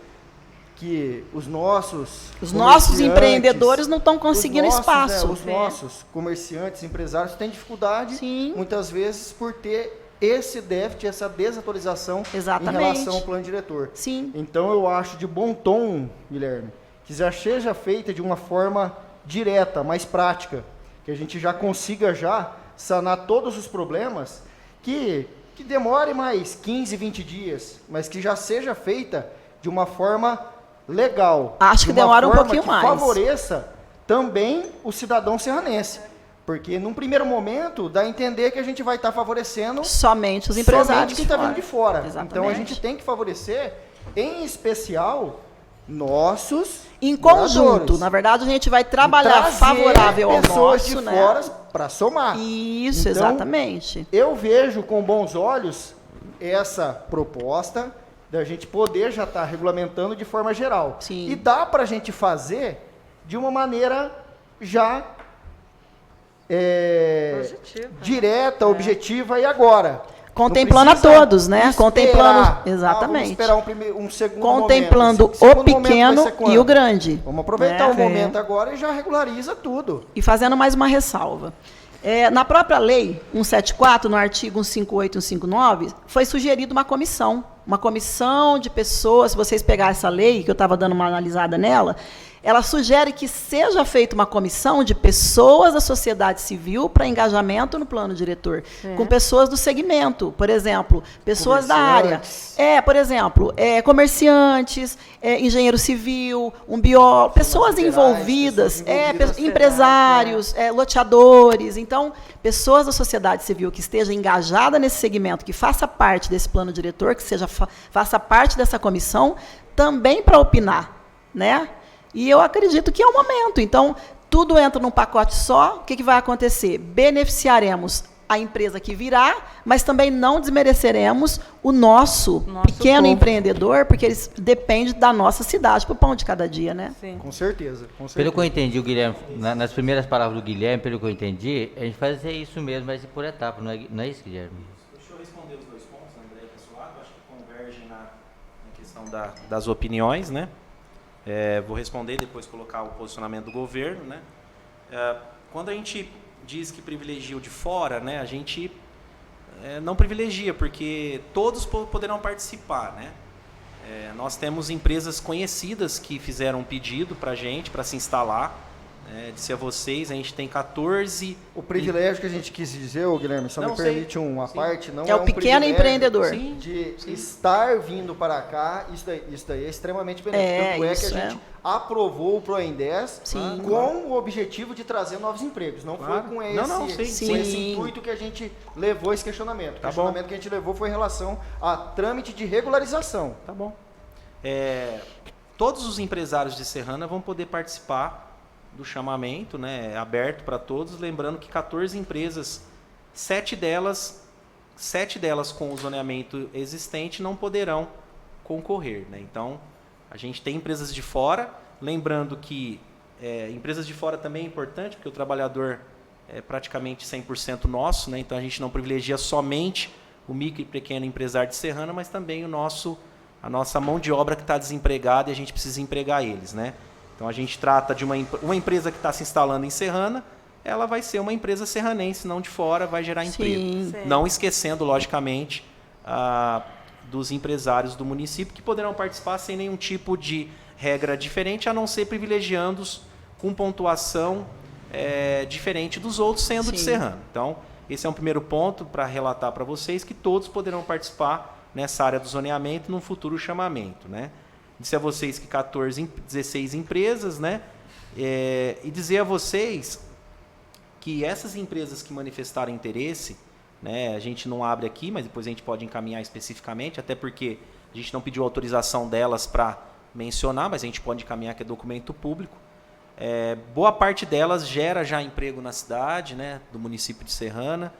que os nossos empreendedores não estão conseguindo espaço. Os nossos comerciantes, empresários têm dificuldade, sim, muitas vezes, por ter esse déficit, essa desatualização exatamente, em relação ao plano diretor. Sim. Então, eu acho de bom tom, Guilherme, que já seja feita de uma forma direta, mais prática, que a gente já consiga já sanar todos os problemas, que demore mais 15, 20 dias, mas que já seja feita de uma forma legal. Acho que demora um pouquinho mais. Favoreça também o cidadão serranense. Porque, num primeiro momento, dá a entender que a gente vai estar favorecendo somente os empresários, somente quem está vindo de fora. Exatamente. Então, a gente tem que favorecer, em especial, nossos em conjunto. moradores. Na verdade, a gente vai trabalhar favorável ao pessoas nosso, de né? fora para somar. Isso, então, exatamente. Eu vejo com bons olhos essa proposta da gente poder já estar regulamentando de forma geral. Sim. E dá para a gente fazer de uma maneira já direta, objetiva e agora. Contemplando a todos, né? Contemplando, vamos exatamente. esperar um segundo contemplando momento. Esse o pequeno e o grande. Vamos aproveitar o momento agora e já regulariza tudo. E fazendo mais uma ressalva. Na própria lei 174, no artigo 158 e 159, foi sugerida uma comissão de pessoas. Se vocês pegarem essa lei, que eu estava dando uma analisada nela, ela sugere que seja feita uma comissão de pessoas da sociedade civil para engajamento no plano diretor, com pessoas do segmento, por exemplo, pessoas da área. Por exemplo, comerciantes, engenheiro civil, um biólogo, pessoas envolvidas, empresários, loteadores. Então, pessoas da sociedade civil que esteja engajada nesse segmento, que faça parte desse plano diretor, que faça parte dessa comissão, também para opinar, né? E eu acredito que é o momento. Então, tudo entra num pacote só. O que vai acontecer? Beneficiaremos a empresa que virá, mas também não desmereceremos o nosso pequeno empreendedor, porque eles dependem da nossa cidade para o pão de cada dia, né? Sim. Com certeza. Pelo que eu entendi, o Guilherme, nas primeiras palavras do Guilherme, pelo que eu entendi, a gente faz isso mesmo, mas por etapa, não é isso, Guilherme? Deixa eu responder os dois pontos, André e pessoal. Acho que convergem na questão das opiniões, né? Vou responder, depois colocar o posicionamento do governo, né? Quando a gente diz que privilegia o de fora, né, a gente não privilegia, porque todos poderão participar, né? Nós temos empresas conhecidas que fizeram um pedido para a gente, para se instalar. Disse a vocês, a gente tem 14... O privilégio que a gente quis dizer, Guilherme, só me permite uma parte, não é o pequeno empreendedor. De estar vindo para cá, isso daí é extremamente benéfico. Tanto que a gente aprovou o PROENDES com o objetivo de trazer novos empregos. Não foi com esse intuito que a gente levou esse questionamento. O questionamento que a gente levou foi em relação a trâmite de regularização. Tá bom. Todos os empresários de Serrana vão poder participar do chamamento, né, aberto para todos, lembrando que 14 empresas, 7 delas com o zoneamento existente não poderão concorrer, né? Então, a gente tem empresas de fora, lembrando que empresas de fora também é importante, porque o trabalhador é praticamente 100% nosso, né? Então a gente não privilegia somente o micro e pequeno empresário de Serrana, mas também a nossa mão de obra que está desempregada e a gente precisa empregar eles, né? Então, a gente trata de uma empresa que está se instalando em Serrana, ela vai ser uma empresa serranense, não de fora, vai gerar emprego. Sim. Não esquecendo, logicamente, dos empresários do município, que poderão participar sem nenhum tipo de regra diferente, a não ser privilegiando-os com pontuação diferente dos outros, sendo de Sim. Serrana. Então, esse é um primeiro ponto para relatar para vocês que todos poderão participar nessa área do zoneamento num futuro chamamento, né? Disse a vocês que 16 empresas, né? E dizer a vocês que essas empresas que manifestaram interesse, né, a gente não abre aqui, mas depois a gente pode encaminhar especificamente, até porque a gente não pediu autorização delas para mencionar, mas a gente pode encaminhar que é documento público. Boa parte delas gera já emprego na cidade, né, do município de Serrana.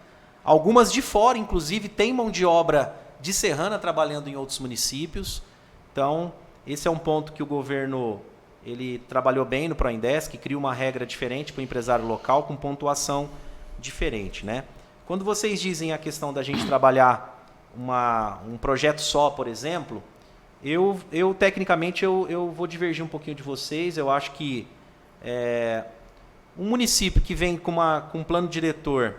Algumas de fora, inclusive, têm mão de obra de Serrana trabalhando em outros municípios. Então, esse é um ponto que o governo ele trabalhou bem no Proindesk, que cria uma regra diferente para o empresário local, com pontuação diferente, né? Quando vocês dizem a questão da gente trabalhar um projeto só, por exemplo, eu tecnicamente, eu vou divergir um pouquinho de vocês. Eu acho que um município que vem com um plano diretor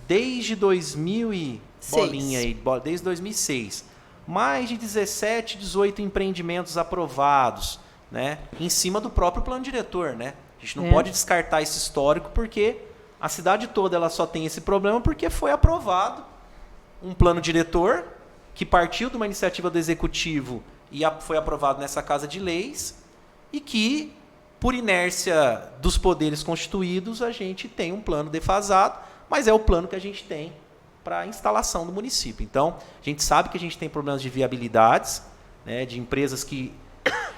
desde 2000 e bolinha aí, desde 2006, mais de 17, 18 empreendimentos aprovados, né, em cima do próprio plano diretor, né? A gente não pode descartar esse histórico, porque a cidade toda ela só tem esse problema porque foi aprovado um plano diretor que partiu de uma iniciativa do executivo e foi aprovado nessa Casa de Leis, e que, por inércia dos poderes constituídos, a gente tem um plano defasado, mas é o plano que a gente tem para a instalação do município. Então, a gente sabe que a gente tem problemas de viabilidades, né, de empresas que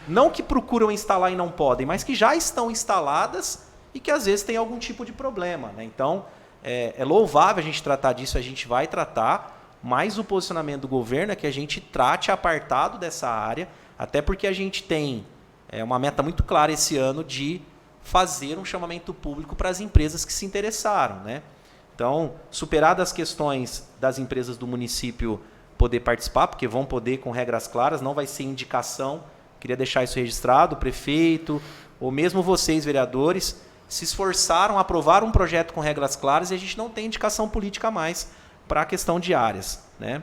não que procuram instalar e não podem, mas que já estão instaladas e que às vezes tem algum tipo de problema, né? Então, é louvável a gente tratar disso, a gente vai tratar, mas o posicionamento do governo é que a gente trate apartado dessa área, até porque a gente tem uma meta muito clara esse ano de fazer um chamamento público para as empresas que se interessaram, né? Então, superadas as questões das empresas do município poder participar, porque vão poder com regras claras, não vai ser indicação. Queria deixar isso registrado, o prefeito, ou mesmo vocês, vereadores, se esforçaram, aprovaram um projeto com regras claras e a gente não tem indicação política mais para a questão de áreas, né?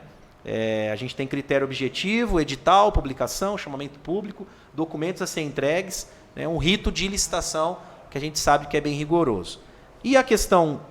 A gente tem critério objetivo, edital, publicação, chamamento público, documentos a ser entregues, né? Um rito de licitação que a gente sabe que é bem rigoroso. E a questão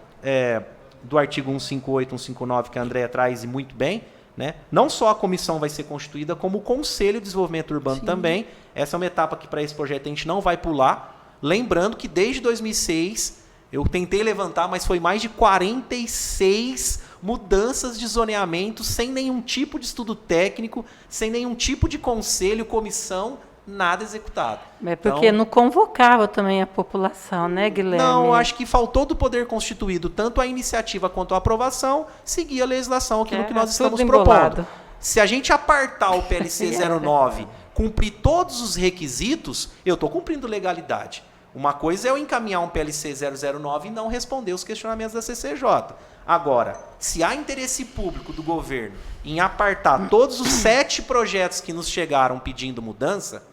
do artigo 158, 159, que a Andréa traz muito bem, né? Não só a comissão vai ser constituída, como o Conselho de Desenvolvimento Urbano também. Essa é uma etapa que para esse projeto a gente não vai pular. Lembrando que desde 2006, eu tentei levantar, mas foi mais de 46 mudanças de zoneamento, sem nenhum tipo de estudo técnico, sem nenhum tipo de conselho, comissão, nada executado. É porque então, não convocava também a população, né, Guilherme? Não, acho que faltou do poder constituído, tanto a iniciativa quanto a aprovação, seguir a legislação, aquilo que nós estamos propondo. Se a gente apartar o PLC 09, cumprir todos os requisitos, eu estou cumprindo legalidade. Uma coisa é eu encaminhar um PLC 009 e não responder os questionamentos da CCJ. Agora, se há interesse público do governo em apartar todos os 7 projetos que nos chegaram pedindo mudança,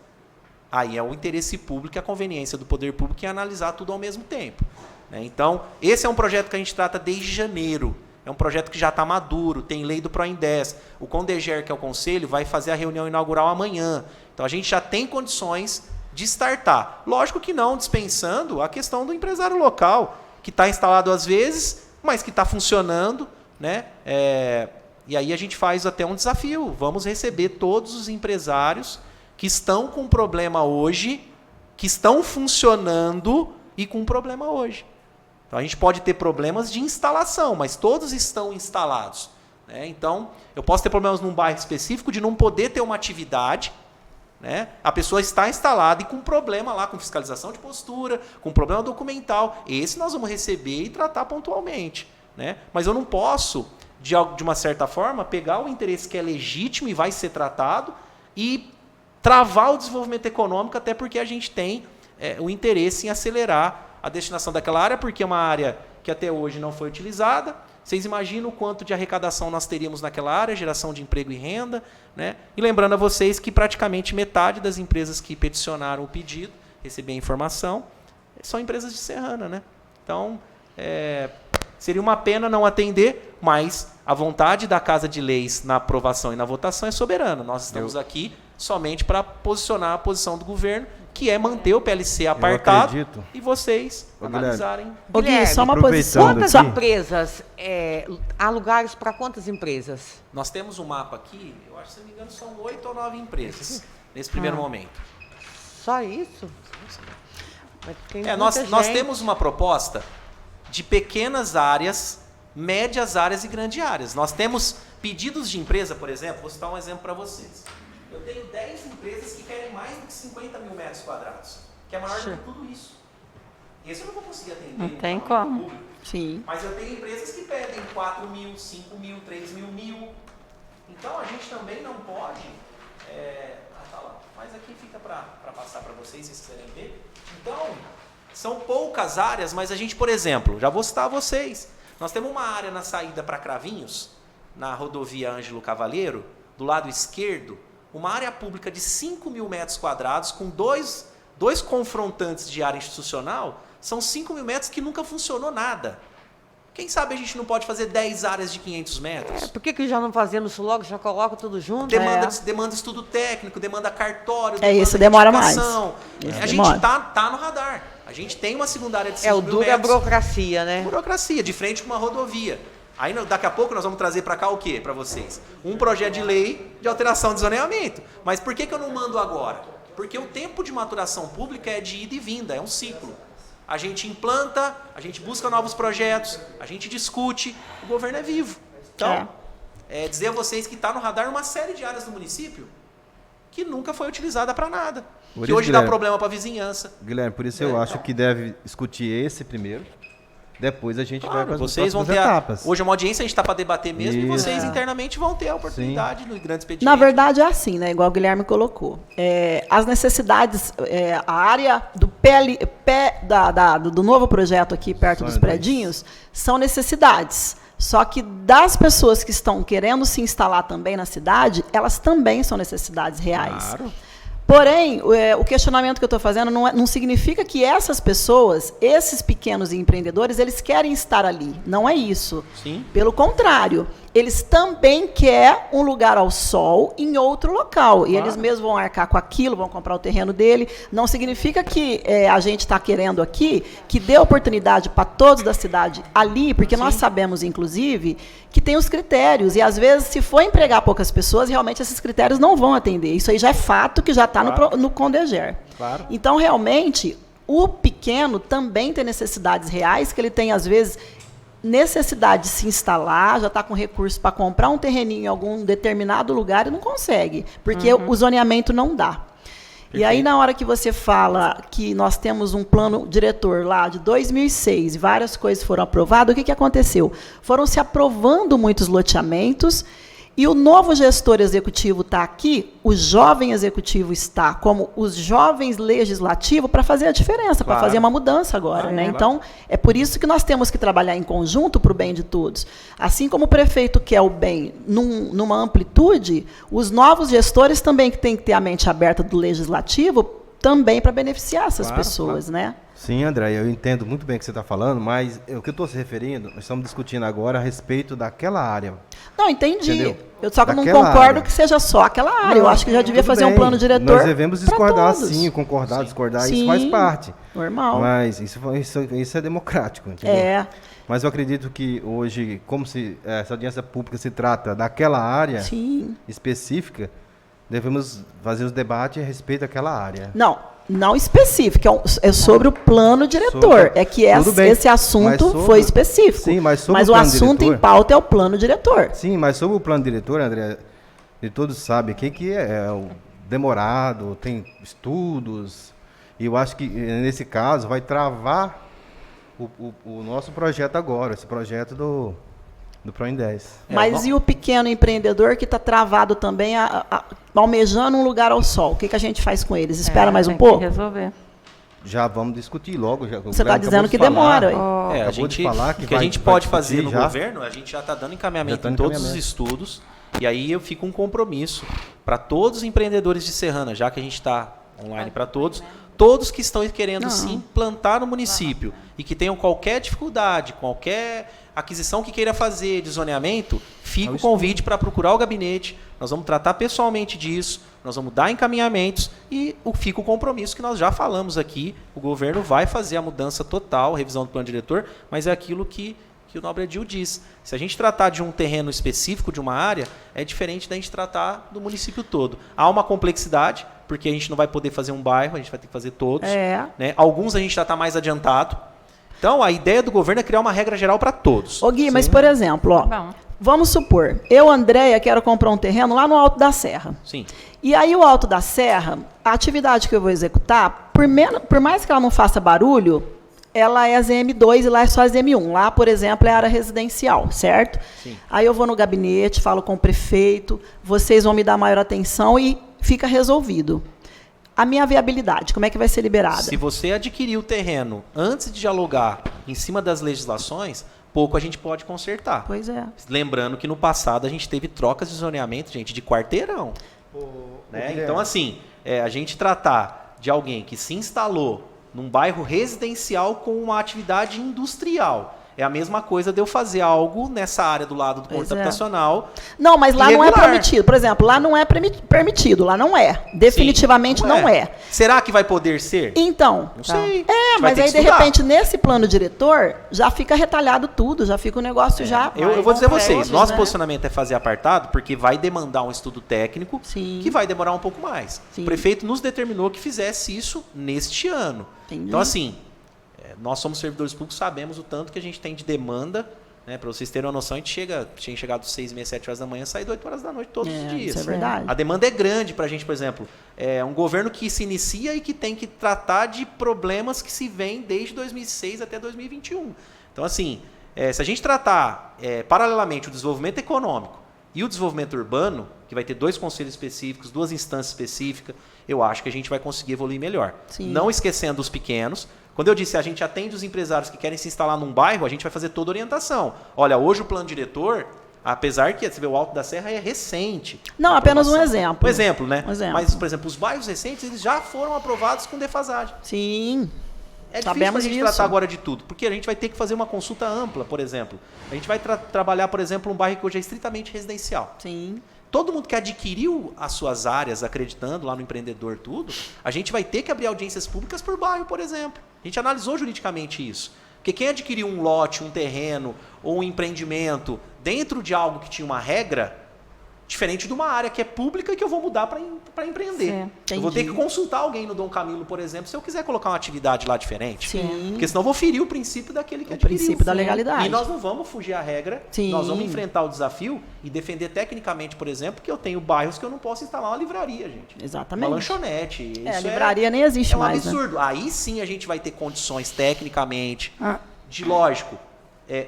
aí é o interesse público e a conveniência do poder público em analisar tudo ao mesmo tempo, né? Então, esse é um projeto que a gente trata desde janeiro. É um projeto que já está maduro, tem lei do Proindesk. O Condeger, que é o conselho, vai fazer a reunião inaugural amanhã. Então, a gente já tem condições de startar. Lógico que não dispensando a questão do empresário local, que está instalado às vezes, mas que está funcionando, né? E aí a gente faz até um desafio. Vamos receber todos os empresários que estão com problema hoje, que estão funcionando e com problema hoje. Então, a gente pode ter problemas de instalação, mas todos estão instalados, né? Então, eu posso ter problemas num bairro específico de não poder ter uma atividade, né? A pessoa está instalada e com problema lá, com fiscalização de postura, com problema documental. Esse nós vamos receber e tratar pontualmente, né? Mas eu não posso, de uma certa forma, pegar o interesse que é legítimo e vai ser tratado e travar o desenvolvimento econômico, até porque a gente tem o interesse em acelerar a destinação daquela área, porque é uma área que até hoje não foi utilizada. Vocês imaginam o quanto de arrecadação nós teríamos naquela área, geração de emprego e renda, né? E lembrando a vocês que praticamente metade das empresas que peticionaram o pedido, receber a informação, são empresas de Serrana, né? Então, seria uma pena não atender, mas a vontade da Casa de Leis na aprovação e na votação é soberana. Nós estamos aqui somente para posicionar a posição do governo, que é manter o PLC apartado acredito. e vocês Ô, Guilherme. analisarem. Ô, Gui, Guilherme, só uma aproveitando posição. Quantas Só, aqui. empresas, há lugares para quantas empresas? Nós temos um mapa aqui, eu acho que, se não me engano, são 8 ou 9 empresas nesse primeiro momento. Só isso? Mas tem Nós muita gente. temos uma proposta de pequenas áreas, médias áreas e grandes áreas. Nós temos pedidos de empresa, por exemplo, vou citar um exemplo para vocês. Eu tenho 10 empresas que querem mais do que 50 mil metros quadrados, que é maior do que tudo isso. Esse eu não vou conseguir atender. Não no tem tamanho como. público. sim. Mas eu tenho empresas que pedem 4 mil, 5 mil, 3 mil, 1.000. Então a gente também não pode. Tá lá. Mas aqui fica para passar para vocês, se vocês quiserem ver. Então, são poucas áreas, mas a gente, por exemplo, já vou citar vocês. Nós temos uma área na saída para Cravinhos, na rodovia Ângelo Cavaleiro, do lado esquerdo, uma área pública de 5 mil metros quadrados, com dois confrontantes de área institucional, são 5 mil metros que nunca funcionou nada. Quem sabe a gente não pode fazer 10 áreas de 500 metros? Por que já não fazemos isso logo, já coloca tudo junto? Demanda estudo técnico, demanda cartório, Isso demora mais. A gente tá no radar. A gente tem uma segunda área de 5 O mil duro é a metros. burocracia, né? Burocracia, de frente com uma rodovia. Aí daqui a pouco nós vamos trazer para cá o quê para vocês? Um projeto de lei de alteração de zoneamento. Mas por que eu não mando agora? Porque o tempo de maturação pública é de ida e vinda, é um ciclo. A gente implanta, a gente busca novos projetos, a gente discute, o governo é vivo. Então, dizer a vocês que está no radar uma série de áreas do município que nunca foi utilizada para nada. Por Que isso, hoje dá Guilherme, problema para a vizinhança. Guilherme, por isso eu acho que deve discutir esse primeiro. Depois a gente vai Claro, para as vocês vão próximas ter etapas. hoje é uma audiência, a gente está para debater mesmo, e Isso. vocês internamente vão ter a oportunidade no grande expediente. Na verdade, é assim, né? Igual o Guilherme colocou. As necessidades, a área do do novo projeto aqui perto dos predinhos são necessidades. Só que das pessoas que estão querendo se instalar também na cidade, elas também são necessidades reais. Claro. Porém, o questionamento que eu estou fazendo não significa que essas pessoas, esses pequenos empreendedores, eles querem estar ali. Não é isso. Sim. Pelo contrário, eles também querem um lugar ao sol em outro local. E eles mesmos vão arcar com aquilo, vão comprar o terreno dele. Não significa que a gente está querendo aqui que dê oportunidade para todos da cidade ali, porque nós sabemos, inclusive, que tem os critérios. E, às vezes, se for empregar poucas pessoas, realmente esses critérios não vão atender. Isso aí já é fato que já está no Condeger. Claro. Então, realmente, o pequeno também tem necessidades reais, que ele tem, às vezes, necessidade de se instalar, já está com recurso para comprar um terreninho em algum determinado lugar e não consegue, porque o zoneamento não dá. E aí, na hora que você fala que nós temos um plano diretor lá de 2006, e várias coisas foram aprovadas, o que aconteceu? Foram se aprovando muitos loteamentos, e o novo gestor executivo está aqui, o jovem executivo está, como os jovens legislativos, para fazer a diferença, para fazer uma mudança agora. Né? Então, é por isso que nós temos que trabalhar em conjunto para o bem de todos. Assim como o prefeito quer o bem numa amplitude, os novos gestores também que têm que ter a mente aberta do legislativo, também para beneficiar essas pessoas. Né? Sim, André, eu entendo muito bem o que você está falando, mas o que eu estou se referindo, nós estamos discutindo agora a respeito daquela área. Não, entendi. Entendeu? Eu só que não Daquela concordo área. que seja só aquela área. Eu acho que já devia Tudo fazer um bem, plano diretor. Nós devemos pra discordar, todos. sim, concordar, discordar, Sim, isso faz parte. normal. Mas isso é democrático, entendeu? Mas eu acredito que hoje, como essa audiência pública se trata daquela área específica, devemos fazer os debates a respeito daquela área. Não específico, é sobre o plano diretor. É que esse assunto foi específico. Sim, mas o assunto em pauta é o plano diretor. Sim, mas sobre o plano diretor, André, e todos sabem que é demorado, tem estudos, e eu acho que nesse caso vai travar o nosso projeto agora, esse projeto do PROEM 10. Mas e o pequeno empreendedor que está travado também, almejando um lugar ao sol? O que a gente faz com eles? Espera mais um pouco? Resolver. Já vamos discutir logo. Você está dizendo que demora. A gente, o que a gente pode fazer no governo, a gente já está dando encaminhamento em todos os estudos, e aí fica um compromisso para todos os empreendedores de Serrana, já que a gente está online para todos que estão querendo se implantar no município e que tenham qualquer dificuldade, qualquer aquisição que queira fazer de zoneamento, fica o convite para procurar o gabinete. Nós vamos tratar pessoalmente disso, nós vamos dar encaminhamentos e fica o compromisso que nós já falamos aqui, o governo vai fazer a mudança total, revisão do plano diretor, mas é aquilo que o Nobre Edil diz. Se a gente tratar de um terreno específico, de uma área, é diferente da gente tratar do município todo. Há uma complexidade, porque a gente não vai poder fazer um bairro, a gente vai ter que fazer todos. Né? Alguns a gente já está mais adiantado. Então, a ideia do governo é criar uma regra geral para todos. Ô Gui, mas por exemplo, ó, vamos supor, eu, Andréia, quero comprar um terreno lá no Alto da Serra. Sim. E aí o Alto da Serra, a atividade que eu vou executar, por mais que ela não faça barulho, ela é a ZM2 e lá é só a ZM1. Lá, por exemplo, é a área residencial, certo? Sim. Aí eu vou no gabinete, falo com o prefeito, vocês vão me dar maior atenção e fica resolvido. A minha viabilidade, como é que vai ser liberada? Se você adquirir o terreno antes de dialogar em cima das legislações, pouco a gente pode consertar. Pois é. Lembrando que no passado a gente teve trocas de zoneamento, gente, de quarteirão. Né? Então, assim, a gente tratar de alguém que se instalou num bairro residencial com uma atividade industrial. É a mesma coisa de eu fazer algo nessa área do lado do ponto habitacional. Não, mas lá irregular. não é permitido. Por exemplo, lá não é permitido. Lá não é. Definitivamente Sim, não é. Será que vai poder ser? Então. Não sei. Mas aí, de repente, nesse plano diretor, já fica retalhado tudo, já fica o negócio já... Eu vou dizer a vocês, nosso posicionamento é fazer apartado, porque vai demandar um estudo técnico, que vai demorar um pouco mais. Sim. O prefeito nos determinou que fizesse isso neste ano. Entendi. Então, assim, nós somos servidores públicos, sabemos o tanto que a gente tem de demanda, né? Para vocês terem uma noção, a gente tinha chegado às 6, meia, 7 horas da manhã, sair de 8 horas da noite todos os dias. Isso é verdade. A demanda é grande para a gente, por exemplo, um governo que se inicia e que tem que tratar de problemas que se vêm desde 2006 até 2021. Então, assim, se a gente tratar paralelamente o desenvolvimento econômico e o desenvolvimento urbano, que vai ter 2 conselhos específicos, 2 instâncias específicas, eu acho que a gente vai conseguir evoluir melhor. Sim. Não esquecendo os pequenos. Quando eu disse a gente atende os empresários que querem se instalar num bairro, a gente vai fazer toda a orientação. Olha, hoje o plano diretor, apesar que você vê, o Alto da Serra é recente. Não, apenas um exemplo. Um exemplo, né? Um exemplo. Mas, por exemplo, os bairros recentes, eles já foram aprovados com defasagem. Sim. É difícil a gente tratar agora de tudo, porque a gente vai ter que fazer uma consulta ampla, por exemplo. A gente vai trabalhar, por exemplo, um bairro que hoje é estritamente residencial. Sim. Todo mundo que adquiriu as suas áreas, acreditando lá no empreendedor tudo, a gente vai ter que abrir audiências públicas por bairro, por exemplo. A gente analisou juridicamente isso. Porque quem adquiriu um lote, um terreno ou um empreendimento dentro de algo que tinha uma regra, diferente de uma área que é pública e que eu vou mudar para empreender. Eu vou ter que consultar alguém no Dom Camilo, por exemplo, se eu quiser colocar uma atividade lá diferente. Sim. Porque senão eu vou ferir o princípio daquele que adquiriu. O princípio da legalidade. E nós não vamos fugir à regra, Sim. nós vamos enfrentar o desafio e defender tecnicamente, por exemplo, que eu tenho bairros que eu não posso instalar uma livraria, gente. Exatamente. Uma lanchonete. Isso livraria nem existe mais. É um absurdo. Né? Aí sim a gente vai ter condições tecnicamente, lógico,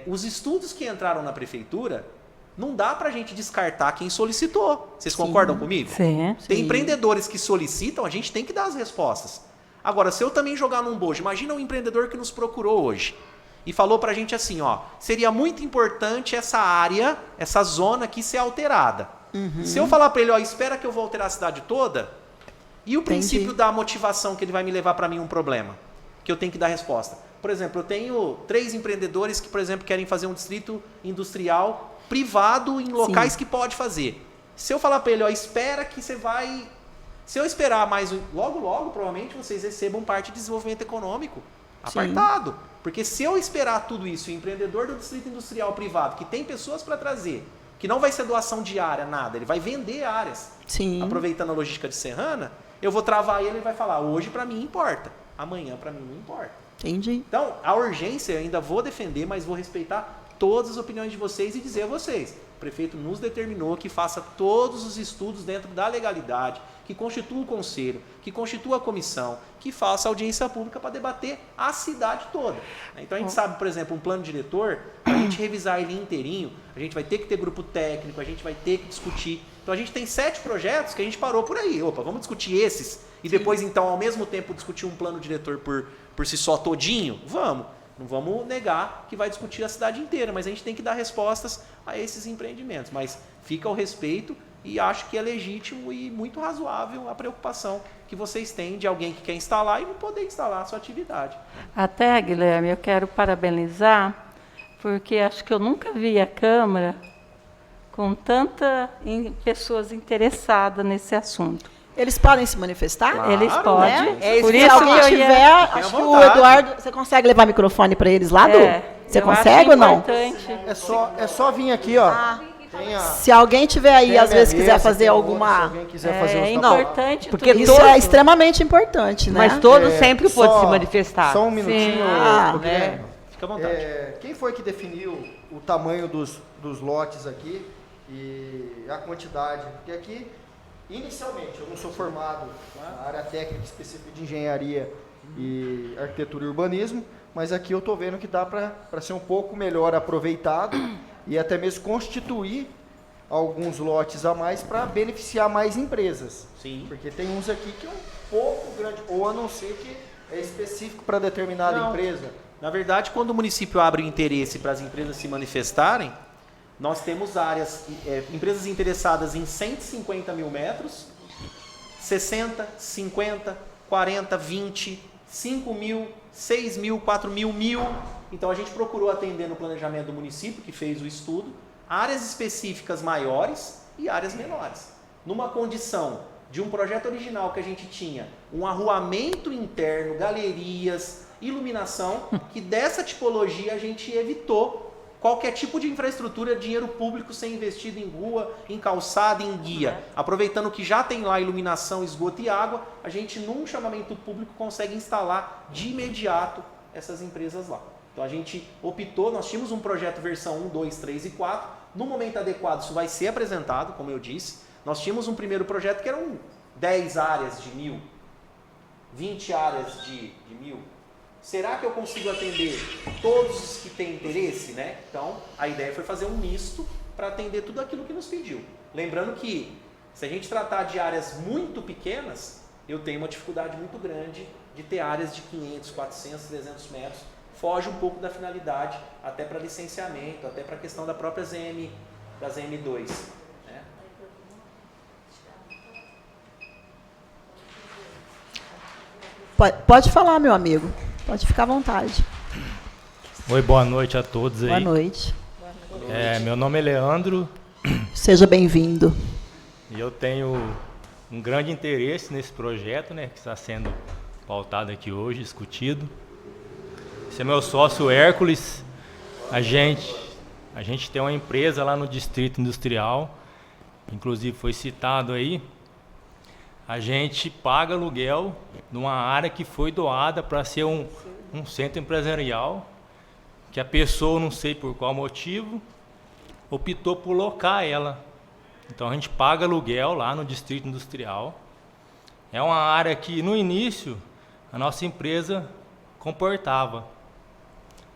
os estudos que entraram na prefeitura, não dá pra gente descartar quem solicitou. Vocês concordam comigo? Sim. Tem empreendedores que solicitam, a gente tem que dar as respostas. Agora, se eu também jogar num bojo, imagina um empreendedor que nos procurou hoje e falou pra gente assim, ó, seria muito importante essa área, essa zona aqui ser alterada. Se eu falar pra ele, ó, espera que eu vou alterar a cidade toda, e o princípio da motivação que ele vai me levar pra mim um problema, que eu tenho que dar resposta. Por exemplo, eu tenho 3 empreendedores que, por exemplo, querem fazer um distrito industrial privado em locais que pode fazer. Se eu falar para ele, ó, espera que você vai... Se eu esperar mais, logo, provavelmente vocês recebam parte de desenvolvimento econômico apartado. Porque se eu esperar tudo isso, o empreendedor do distrito industrial privado, que tem pessoas para trazer, que não vai ser doação diária, nada, ele vai vender áreas, aproveitando a logística de Serrana, eu vou travar ele e vai falar, hoje para mim importa, amanhã para mim não importa. Entendi. Então, a urgência eu ainda vou defender, mas vou respeitar todas as opiniões de vocês e dizer a vocês, o prefeito nos determinou que faça todos os estudos dentro da legalidade, que constitua o conselho, que constitua a comissão, que faça audiência pública para debater a cidade toda. Então a gente sabe, por exemplo, um plano diretor, para a gente revisar ele inteirinho, a gente vai ter que ter grupo técnico, a gente vai ter que discutir. Então a gente tem 7 projetos que a gente parou por aí. Opa, vamos discutir esses e depois então ao mesmo tempo discutir um plano diretor por si só todinho? Vamos. Não vamos negar que vai discutir a cidade inteira, mas a gente tem que dar respostas a esses empreendimentos. Mas fica ao respeito e acho que é legítimo e muito razoável a preocupação que vocês têm de alguém que quer instalar e não poder instalar a sua atividade. Até, Guilherme, eu quero parabenizar, porque acho que eu nunca vi a Câmara com pessoas interessadas nesse assunto. Eles podem se manifestar? Claro, Eles podem. né? É isso Por que Se isso alguém que eu tiver, ia... acho que o vontade. Eduardo, você consegue levar microfone para eles lá, Du? Você eu consegue acho ou não? importante. É só vir aqui, ó. Tem a- Se alguém tiver aí, tem a às vezes, minha quiser mesa, fazer tem outra, alguma... Se alguém quiser fazer É os importante porque tudo Isso isso. é extremamente importante, né? Mas todos sempre podem se manifestar. Só um minutinho, Ah, ô, Guilherme. Fica à vontade. Quem foi que definiu o tamanho dos lotes aqui e a quantidade? Porque aqui, inicialmente, eu não sou formado na área técnica específica de engenharia e arquitetura e urbanismo, mas aqui eu estou vendo que dá para ser um pouco melhor aproveitado e até mesmo constituir alguns lotes a mais para beneficiar mais empresas. Sim. Porque tem uns aqui que é um pouco grande, ou a não ser que é específico para determinada Não. empresa. Na verdade, quando o município abre o interesse para as empresas se manifestarem, nós temos áreas, empresas interessadas em 150 mil metros, 60, 50, 40, 20, 5 mil, 6 mil, 4 mil, 1000. Então a gente procurou atender no planejamento do município, que fez o estudo, áreas específicas maiores e áreas menores. Numa condição de um projeto original que a gente tinha, um arruamento interno, galerias, iluminação, que dessa tipologia a gente evitou qualquer tipo de infraestrutura, dinheiro público ser investido em rua, em calçada, em guia. Aproveitando que já tem lá iluminação, esgoto e água, a gente num chamamento público consegue instalar de imediato essas empresas lá. Então a gente optou, nós tínhamos um projeto versão 1, 2, 3 e 4, no momento adequado isso vai ser apresentado, como eu disse. Nós tínhamos um primeiro projeto que eram 10 áreas de 1000, 20 áreas de 1000. Será que eu consigo atender todos os que têm interesse, né? Então, a ideia foi fazer um misto para atender tudo aquilo que nos pediu. Lembrando que, se a gente tratar de áreas muito pequenas, eu tenho uma dificuldade muito grande de ter áreas de 500, 400, 300 metros. Foge um pouco da finalidade, até para licenciamento, até para a questão da própria ZM, da ZM2. Né? Pode falar, meu amigo. Pode ficar à vontade. Oi, boa noite a todos aí. Boa noite. Meu nome é Leandro Seja bem-vindo. e eu tenho um grande interesse nesse projeto, né, que está sendo pautado aqui hoje, discutido. Esse é meu sócio Hércules. A gente tem uma empresa lá no Distrito Industrial, inclusive foi citado aí. A gente paga aluguel numa área que foi doada para ser um centro empresarial, que a pessoa, não sei por qual motivo, optou por locar ela. Então a gente paga aluguel lá no Distrito Industrial. É uma área que no início a nossa empresa comportava.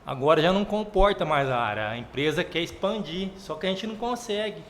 Agora já não comporta mais a área. A empresa quer expandir, só que a gente não consegue.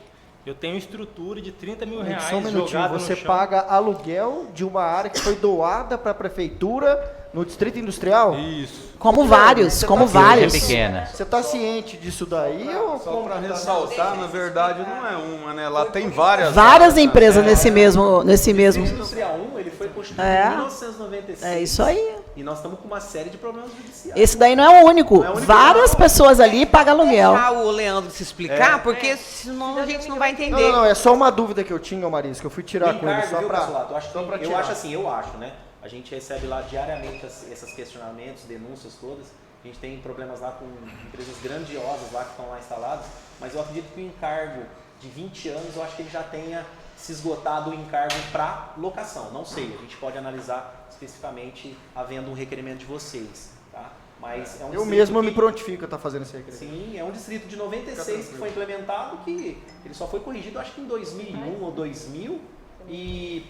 Eu tenho estrutura de 30 mil reais Só um minutinho, jogada você no chão. paga aluguel de uma área que foi doada para a prefeitura no Distrito Industrial? Isso. Como vários, Você como tá vários. ciente? Pequena. Você está ciente disso daí? Ou Só como para que tá? ressaltar, na verdade não é uma, né? Lá tem várias. Várias áreas, né? empresas nesse mesmo. O Industrial 1 ele foi constituído É. em 1996. É isso aí. E nós estamos com uma série de problemas judiciais. Esse daí não é o único. Não é o único, Várias não. pessoas ali pagam aluguel. Deixar o Leandro se explicar, porque senão a gente não vai Não, entender. não, é só uma dúvida que eu tinha, Maris, que eu fui tirar O com ele encargo, só viu, para. Consolato? Eu acho assim, né? A gente recebe lá diariamente esses questionamentos, denúncias todas. A gente tem problemas lá com empresas grandiosas lá que estão lá instaladas, mas eu acredito que o encargo de 20 anos, eu acho que ele já tenha se esgotado o encargo para locação. Não sei, a gente pode analisar especificamente havendo um requerimento de vocês, tá? Mas é um Eu distrito mesmo que- me prontifico a estar fazendo esse requerimento. Sim, é um distrito de 96 que foi implementado, que ele só foi corrigido acho que em 2001 ou 2000 e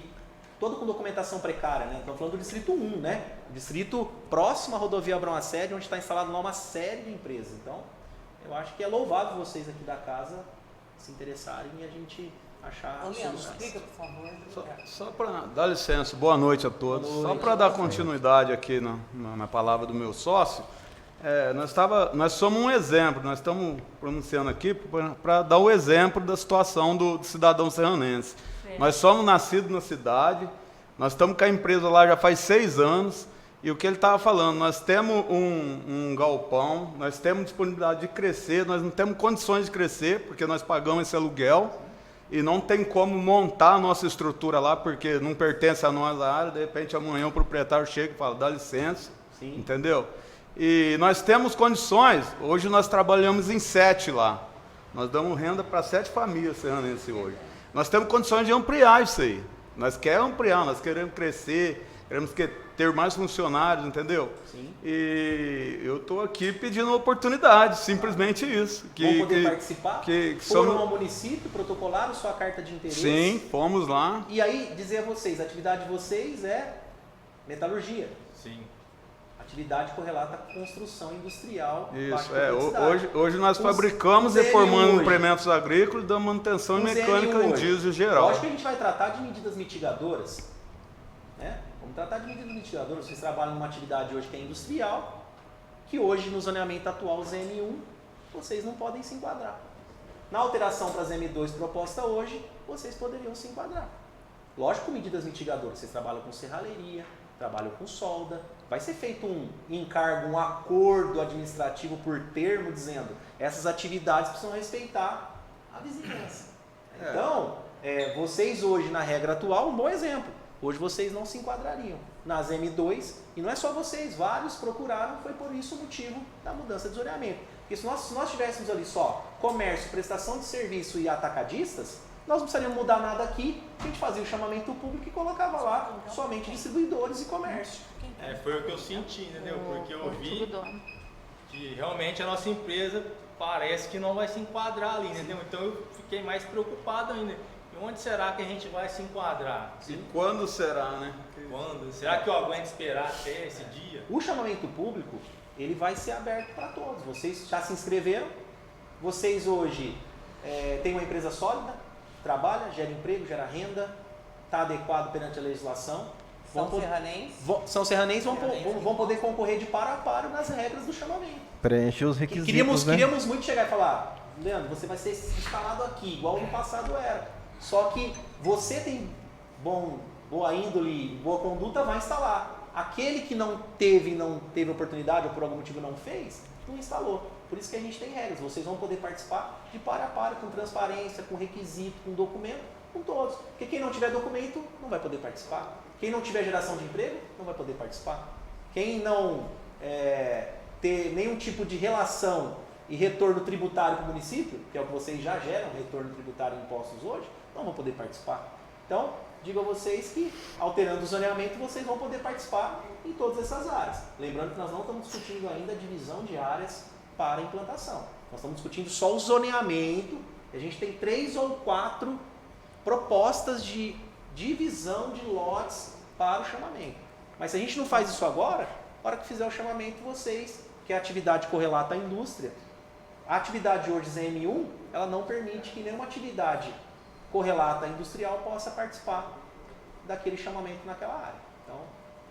todo com documentação precária, né? Estamos falando do distrito 1, né? O distrito próximo à rodovia Abrão Assédio, onde está instalado lá uma série de empresas. Então, eu acho que é louvável vocês aqui da casa se interessarem e a gente achar soluções. Só para dar licença, boa noite a todos. Só para dar continuidade aqui na palavra do meu sócio, nós somos um exemplo, nós estamos pronunciando aqui para dar o exemplo da situação do cidadão serranense. Nós somos nascidos na cidade, nós estamos com a empresa lá já faz 6 anos, e o que ele estava falando, nós temos um galpão, nós temos disponibilidade de crescer, nós não temos condições de crescer, porque nós pagamos esse aluguel, e não tem como montar a nossa estrutura lá, porque não pertence a nós a área, de repente amanhã o proprietário chega e fala, dá licença, Sim. entendeu? E nós temos condições, hoje nós trabalhamos em 7 lá, nós damos renda para 7 famílias serranenses hoje. Nós temos condições de ampliar isso aí, nós queremos ampliar, nós queremos crescer, queremos ter mais funcionários, entendeu? Sim. E eu estou aqui pedindo oportunidade, simplesmente isso. Vão poder participar? Foram somos... ao município, protocolaram sua carta de interesse? Sim, fomos lá. E aí, dizer a vocês, a atividade de vocês é metalurgia. Sim. Atividade correlata à construção industrial. Isso, baixa hoje nós fabricamos e formamos implementos agrícolas e damos manutenção e mecânica em diesel geral. Lógico que a gente vai tratar de medidas mitigadoras, né? Vamos tratar de medidas mitigadoras. Vocês trabalham numa atividade hoje que é industrial, que hoje no zoneamento atual ZM1, vocês não podem se enquadrar. Na alteração para ZM2 proposta hoje, vocês poderiam se enquadrar. Lógico, medidas mitigadoras. Vocês trabalham com serralheria, trabalham com solda. Vai ser feito um encargo, um acordo administrativo por termo, dizendo essas atividades precisam respeitar a vizinhança. Então, vocês hoje, na regra atual, um bom exemplo. Hoje vocês não se enquadrariam nas M2, e não é só vocês, vários procuraram, foi por isso o motivo da mudança de zoneamento. Porque se nós tivéssemos ali só comércio, prestação de serviço e atacadistas, nós não precisaríamos mudar nada aqui, a gente fazia o chamamento público e colocava lá somente distribuidores e comércio. Foi o que eu senti, entendeu? Porque eu vi que realmente a nossa empresa parece que não vai se enquadrar ali, entendeu? Então eu fiquei mais preocupado ainda. E onde será que a gente vai se enquadrar? E quando será, né? Quando? Será que eu aguento esperar até esse dia? O chamamento público, ele vai ser aberto para todos. Vocês já se inscreveram, vocês hoje têm uma empresa sólida, trabalha, gera emprego, gera renda, está adequado perante a legislação. São serranenses, vão poder concorrer de par a par nas regras do chamamento. Preencher os requisitos, queríamos muito chegar e falar, Leandro, você vai ser instalado aqui, igual no passado era. Só que você tem boa índole, boa conduta, vai instalar. Aquele que não teve oportunidade ou por algum motivo não fez, não instalou. Por isso que a gente tem regras. Vocês vão poder participar de par a par, com transparência, com requisito, com documento, com todos. Porque quem não tiver documento não vai poder participar. Quem não tiver geração de emprego não vai poder participar. Quem não ter nenhum tipo de relação e retorno tributário para o município, que é o que vocês já geram, retorno tributário e impostos hoje, não vão poder participar. Então, digo a vocês que, alterando o zoneamento, vocês vão poder participar em todas essas áreas. Lembrando que nós não estamos discutindo ainda a divisão de áreas para a implantação. Nós estamos discutindo só o zoneamento. A gente tem 3 ou 4 propostas de divisão de lotes para o chamamento. Mas se a gente não faz isso agora, na hora que fizer o chamamento, vocês, que é a atividade correlata à indústria, a atividade hoje ZM1, ela não permite que nenhuma atividade correlata industrial possa participar daquele chamamento naquela área. Então,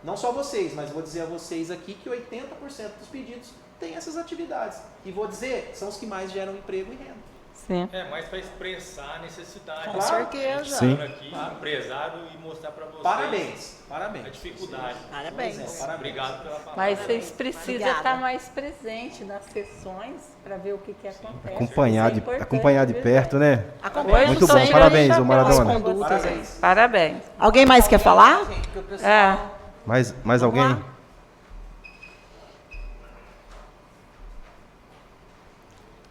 não só vocês, mas vou dizer a vocês aqui que 80% dos pedidos têm essas atividades. E vou dizer, são os que mais geram emprego e renda. Sim. Mas para expressar a necessidade. Com certeza. Sim. Aqui, empresário, e mostrar para vocês Parabéns. a dificuldade. Parabéns. Parabéns. Obrigado pela palavra. Mas vocês precisam Obrigada. estar mais presentes nas sessões para ver o que acontece. Acompanhar de perto, né? Acompanhe Muito bom, sempre parabéns, pelas ô Maradona. condutas aí. Parabéns. Alguém mais quer falar? Mais alguém? lá.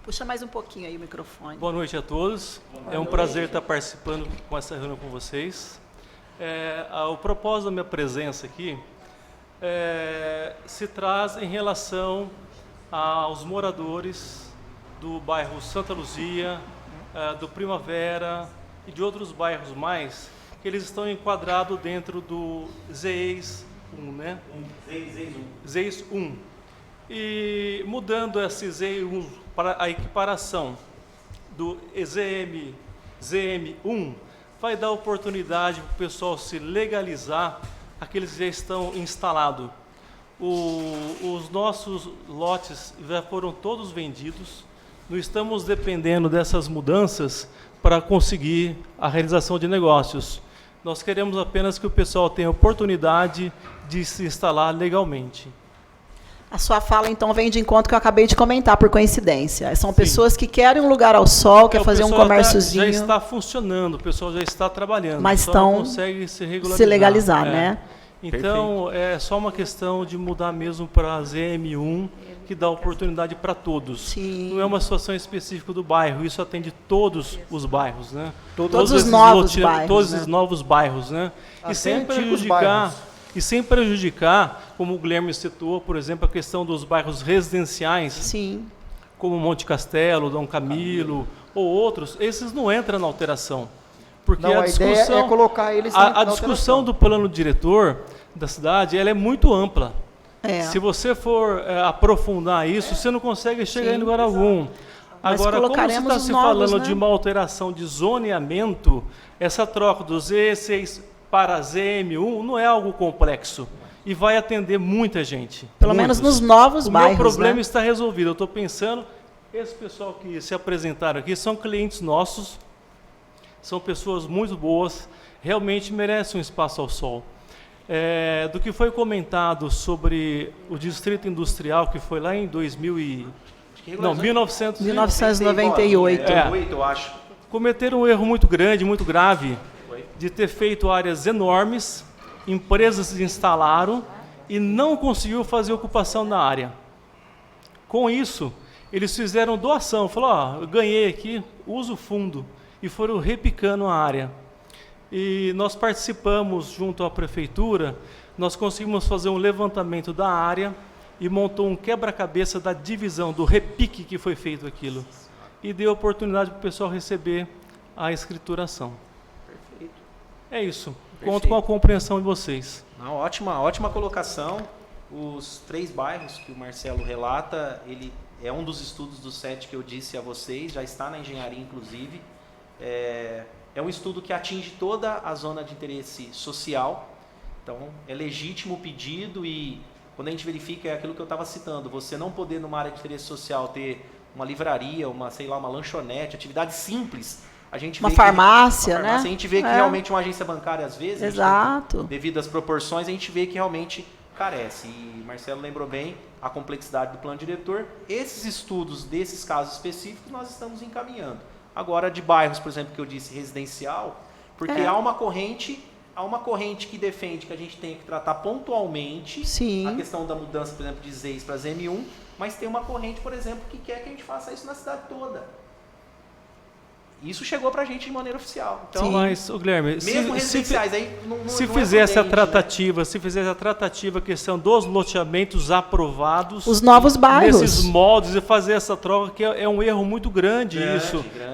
Puxa mais um pouquinho aí o microfone. Boa noite a todos. É um prazer estar participando com essa reunião com vocês. O propósito da minha presença aqui se traz em relação aos moradores do bairro Santa Luzia, do Primavera e de outros bairros mais, que eles estão enquadrados dentro do ZEIS 1, né? ZEIS 1. E mudando esse ZEIS 1 para a equiparação do ZM1, vai dar oportunidade para o pessoal se legalizar, aqueles que já estão instalados. Os nossos lotes já foram todos vendidos, não estamos dependendo dessas mudanças para conseguir a realização de negócios. Nós queremos apenas que o pessoal tenha oportunidade de se instalar legalmente. A sua fala, então, vem de encontro que eu acabei de comentar, por coincidência. São pessoas que querem um lugar ao sol, quer fazer um comérciozinho. Já está funcionando, o pessoal já está trabalhando. Mas só não estão consegue se legalizar, né? Então, é só uma questão de mudar mesmo para a ZM1, que dá oportunidade para todos. Sim. Não é uma situação específica do bairro, isso atende todos os bairros, né? Todos os novos bairros. Todos né? os novos bairros, né? Até E sem antigos prejudicar... bairros. E sem prejudicar, como o Guilherme citou, por exemplo, a questão dos bairros residenciais, Sim. como Monte Castelo, Dom Camilo, ou outros, esses não entram na alteração. Porque Não, a ideia discussão, é colocar eles a discussão do plano diretor da cidade, ela é muito ampla. É. Se você for aprofundar isso, você não consegue chegar em lugar algum. Mas Agora, como você colocaremos está os se novos, falando né? de uma alteração de zoneamento, essa troca do Z6 para ZM1 não é algo complexo e vai atender muita gente. Pelo menos nos novos bairros. O meu problema né? está resolvido. Eu estou pensando, esse pessoal que se apresentaram aqui são clientes nossos, são pessoas muito boas, realmente merecem um espaço ao sol. Do que foi comentado sobre o Distrito Industrial, que foi lá em 1998. Eu acho. Cometeram um erro muito grande, muito grave, de ter feito áreas enormes, empresas se instalaram e não conseguiu fazer ocupação da área. Com isso, eles fizeram doação, falaram, eu ganhei aqui, uso o fundo, e foram repicando a área. E nós participamos junto à prefeitura, nós conseguimos fazer um levantamento da área e montou um quebra-cabeça da divisão, do repique que foi feito aquilo. E deu oportunidade para o pessoal receber a escrituração. É isso. Conto com a compreensão de vocês. Não, ótima colocação. Os 3 bairros que o Marcelo relata, ele é um dos estudos do 7 que eu disse a vocês, já está na engenharia, inclusive. É um estudo que atinge toda a zona de interesse social. Então, é legítimo o pedido e, quando a gente verifica, é aquilo que eu estava citando, você não poder, numa área de interesse social, ter uma livraria, uma lanchonete, atividade simples. A gente uma vê farmácia, né? A gente vê que realmente uma agência bancária, às vezes, Exato. Devido às proporções, a gente vê que realmente carece. E Marcelo lembrou bem a complexidade do plano diretor. Esses estudos desses casos específicos nós estamos encaminhando. Agora, de bairros, por exemplo, que eu disse residencial, porque há uma corrente que defende que a gente tem que tratar pontualmente a questão da mudança, por exemplo, de ZEIS para ZM1, mas tem uma corrente, por exemplo, que quer que a gente faça isso na cidade toda. Isso chegou para a gente de maneira oficial. Então, mas, Guilherme, mesmo residenciais, aí se fizesse a tratativa, se fizesse a tratativa, a questão dos loteamentos aprovados, os novos bairros, nesses moldes, e fazer essa troca, que é um erro muito grande,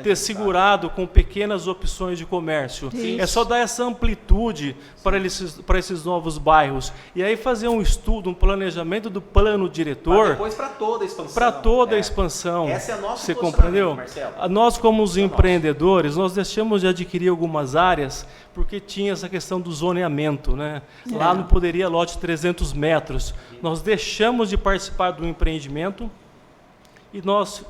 ter segurado com pequenas opções de comércio. Isso. É só dar essa amplitude para esses novos bairros. E aí fazer um estudo, um planejamento do plano diretor. Depois para toda a expansão. Para toda a expansão. Essa é a nossa. Você compreendeu? Marcelo. Nós, como os empreendedores, nós deixamos de adquirir algumas áreas porque tinha essa questão do zoneamento, né? Lá não poderia lote de 300 metros. Nós deixamos de participar do empreendimento e nós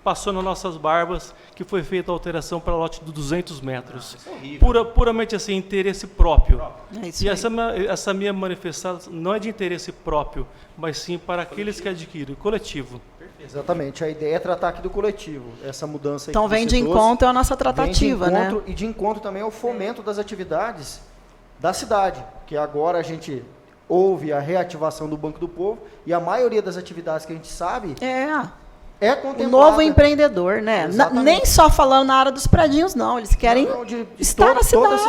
passou nas nossas barbas que foi feita a alteração para lote de 200 metros. Puramente assim, interesse próprio. E essa minha manifestação não é de interesse próprio, mas sim para aqueles que adquirem, coletivo. Exatamente, a ideia é tratar aqui do coletivo, essa mudança. Então vem de encontro à nossa tratativa, né? E de encontro também ao fomento das atividades da cidade, que agora a gente ouve a reativação do Banco do Povo e a maioria das atividades que a gente sabe é contemplada. O novo empreendedor, né? Nem só falando na área dos predinhos, não. Eles querem estar na cidade.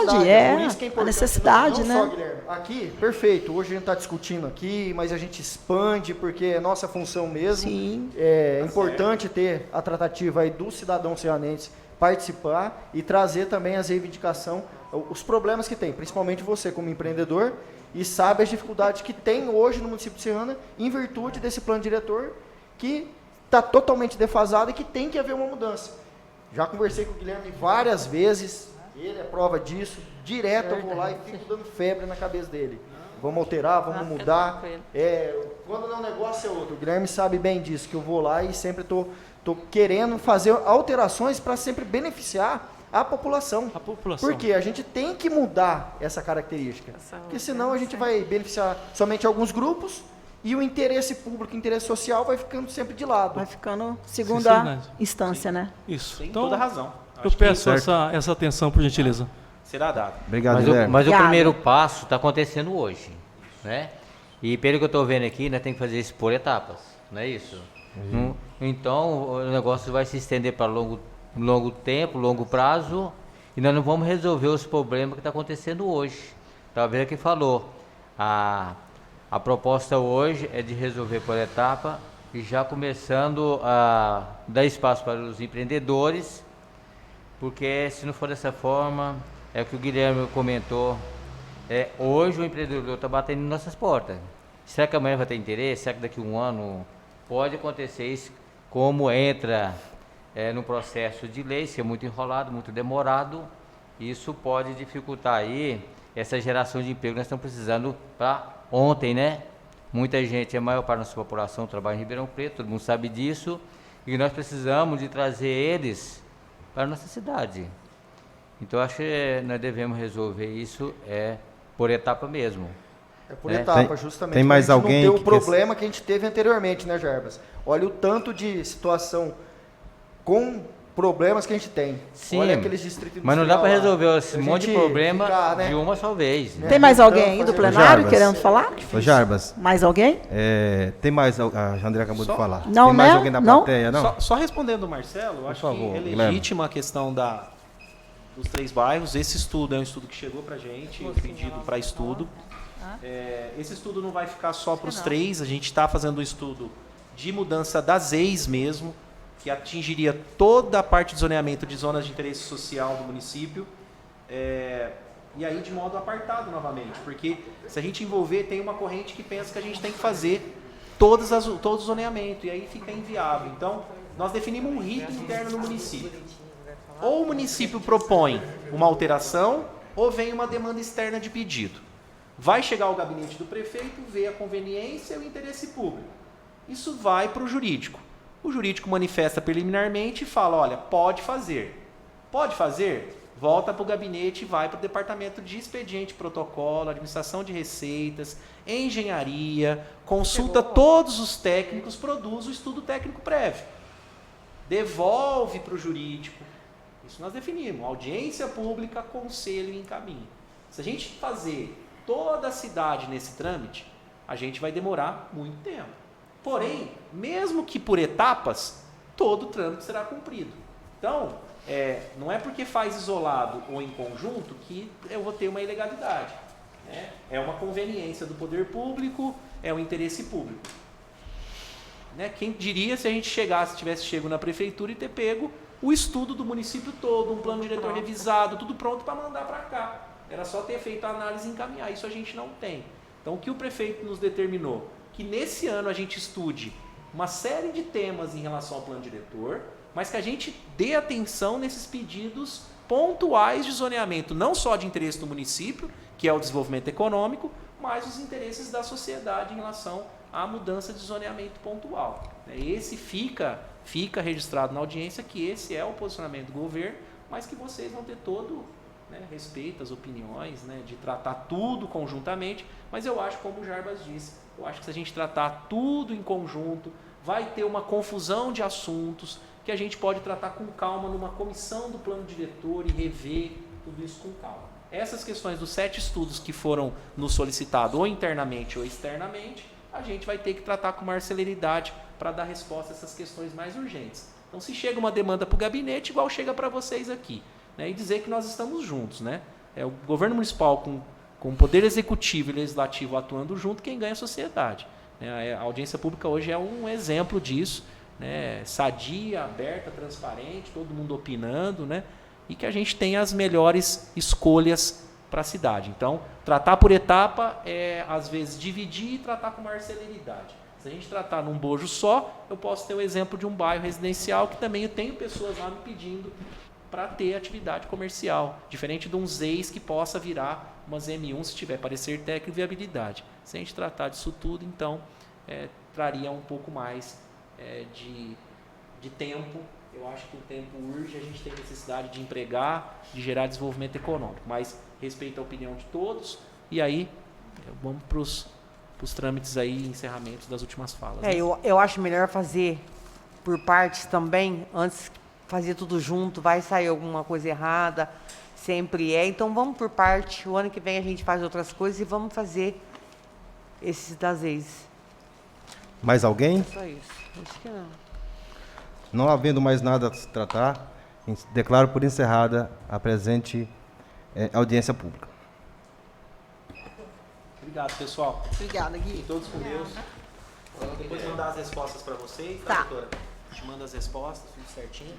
Por isso que é importante, a necessidade, não né? Só, Guilherme, aqui, perfeito. Hoje a gente está discutindo aqui, mas a gente expande porque é nossa função mesmo. Sim. É importante ter a tratativa aí do cidadão serranense participar e trazer também as reivindicações, os problemas que tem, principalmente você como empreendedor, e sabe as dificuldades que tem hoje no município de Serrana em virtude desse plano diretor que está totalmente defasado e que tem que haver uma mudança. Já conversei com o Guilherme várias vezes, ele é prova disso, direto eu vou lá e fico dando febre na cabeça dele. Vamos alterar, vamos mudar. Quando não é um negócio é outro. O Guilherme sabe bem disso, que eu vou lá e sempre estou querendo fazer alterações para sempre beneficiar a população. Porque a gente tem que mudar essa característica. Porque senão a gente vai beneficiar somente alguns grupos e o interesse público, o interesse social vai ficando sempre de lado. Vai ficando segunda Sinceridade. instância, né? Isso. Tem Então, toda razão. eu Acho que peço essa atenção, por gentileza. será dado. Obrigado, Mas, Guilherme. mas o Obrigada. primeiro passo está acontecendo hoje, né? E pelo que eu estou vendo aqui, nós temos que fazer isso por etapas, não é isso? Então, o negócio vai se estender para longo tempo, longo prazo, e nós não vamos resolver os problemas que estão acontecendo hoje. Talvez aqui falou, a proposta hoje é de resolver por etapa, e já começando a dar espaço para os empreendedores, porque se não for dessa forma, é o que o Guilherme comentou, hoje o empreendedor está batendo em nossas portas. Será que amanhã vai ter interesse? Será que daqui a um ano pode acontecer isso? Como entra no processo de lei, que é muito enrolado, muito demorado, isso pode dificultar aí essa geração de emprego que nós estamos precisando para ontem, né? Muita gente, a maior parte da nossa população trabalha em Ribeirão Preto, todo mundo sabe disso, e nós precisamos de trazer eles para a nossa cidade. Então, acho que nós devemos resolver isso por etapa mesmo. É por etapa, Tem- justamente. tem mais pra gente alguém não ter que o problema que a gente teve anteriormente, né, Jarbas? Olha o tanto de situação com problemas que a gente tem. Sim, Olha aqueles distritos mas não dá para industrial lá. resolver esse A monte de gente problema ficar, né? de uma só vez. Né? Tem mais Então, alguém aí do fazer- plenário Jarbas. querendo falar? Ô, Jarbas, Mais alguém? tem mais... A André acabou de falar. Não, tem mais né? alguém da Não? plateia, não? Só respondendo o Marcelo, eu acho favor, que é Guilherme. legítima a questão dos 3 bairros. Esse estudo é um estudo que chegou para a gente, pedido para estudo. Esse estudo não vai ficar só para os 3, a gente está fazendo um estudo de mudança das EIs mesmo, que atingiria toda a parte de zoneamento de zonas de interesse social do município, e aí de modo apartado novamente, porque se a gente envolver, tem uma corrente que pensa que a gente tem que fazer todo o zoneamento, e aí fica inviável. Então, nós definimos um rito interno no município. Ou o município propõe uma alteração, ou vem uma demanda externa de pedido. Vai chegar ao gabinete do prefeito, ver a conveniência e o interesse público. Isso vai para o jurídico. O jurídico manifesta preliminarmente e fala, olha, pode fazer. Pode fazer? Volta para o gabinete e vai para o departamento de expediente, protocolo, administração de receitas, engenharia, consulta todos os técnicos, produz o estudo técnico prévio. Devolve para o jurídico. Isso nós definimos. Audiência pública, conselho e encaminho. Se a gente fazer toda a cidade nesse trâmite, a gente vai demorar muito tempo. Porém, mesmo que por etapas, todo o trâmite será cumprido. Então, não é porque faz isolado ou em conjunto que eu vou ter uma ilegalidade. Né? É uma conveniência do poder público, é um interesse público. Né? Quem diria se a gente tivesse chego na prefeitura e ter pego o estudo do município todo, um plano diretor revisado, tudo pronto para mandar para cá. Era só ter feito a análise e encaminhar. Isso a gente não tem. Então, o que o prefeito nos determinou? Que nesse ano a gente estude uma série de temas em relação ao plano diretor, mas que a gente dê atenção nesses pedidos pontuais de zoneamento, não só de interesse do município, que é o desenvolvimento econômico, mas os interesses da sociedade em relação à mudança de zoneamento pontual. Esse fica registrado na audiência que esse é o posicionamento do governo, mas que vocês vão ter todo respeito às opiniões, de tratar tudo conjuntamente, mas eu acho, como o Jarbas disse, eu acho que se a gente tratar tudo em conjunto, vai ter uma confusão de assuntos que a gente pode tratar com calma numa comissão do plano diretor e rever tudo isso com calma. Essas questões dos 7 estudos que foram nos solicitados ou internamente ou externamente, a gente vai ter que tratar com maior celeridade para dar resposta a essas questões mais urgentes. Então, se chega uma demanda para o gabinete, igual chega para vocês aqui, e dizer que nós estamos juntos. É o governo municipal com o poder executivo e legislativo atuando junto, quem ganha a sociedade. A audiência pública hoje é um exemplo disso, sadia, aberta, transparente, todo mundo opinando, e que a gente tenha as melhores escolhas para a cidade. Então, tratar por etapa é, às vezes, dividir e tratar com maior celeridade. Se a gente tratar num bojo só, eu posso ter o exemplo de um bairro residencial que também eu tenho pessoas lá me pedindo para ter atividade comercial, diferente de um ZEIS que possa virar uma ZM1 se tiver parecer técnico e viabilidade. Se a gente tratar disso tudo, então, traria um pouco mais de tempo. Eu acho que o tempo urge, a gente tem necessidade de empregar, de gerar desenvolvimento econômico, mas respeito a opinião de todos, e aí vamos para os os trâmites aí, encerramentos das últimas falas. É, né? eu acho melhor fazer por partes também, antes fazer tudo junto, vai sair alguma coisa errada, sempre é. Então vamos por parte, o ano que vem a gente faz outras coisas e vamos fazer esses das ex. Mais alguém? Só isso. Acho que não. Não havendo mais nada a se tratar, declaro por encerrada a presente audiência pública. Obrigado, pessoal. Obrigada, Gui. Fiquem todos com Deus. Depois mandar as respostas para vocês, Tá. doutora? A gente manda as respostas, tudo certinho.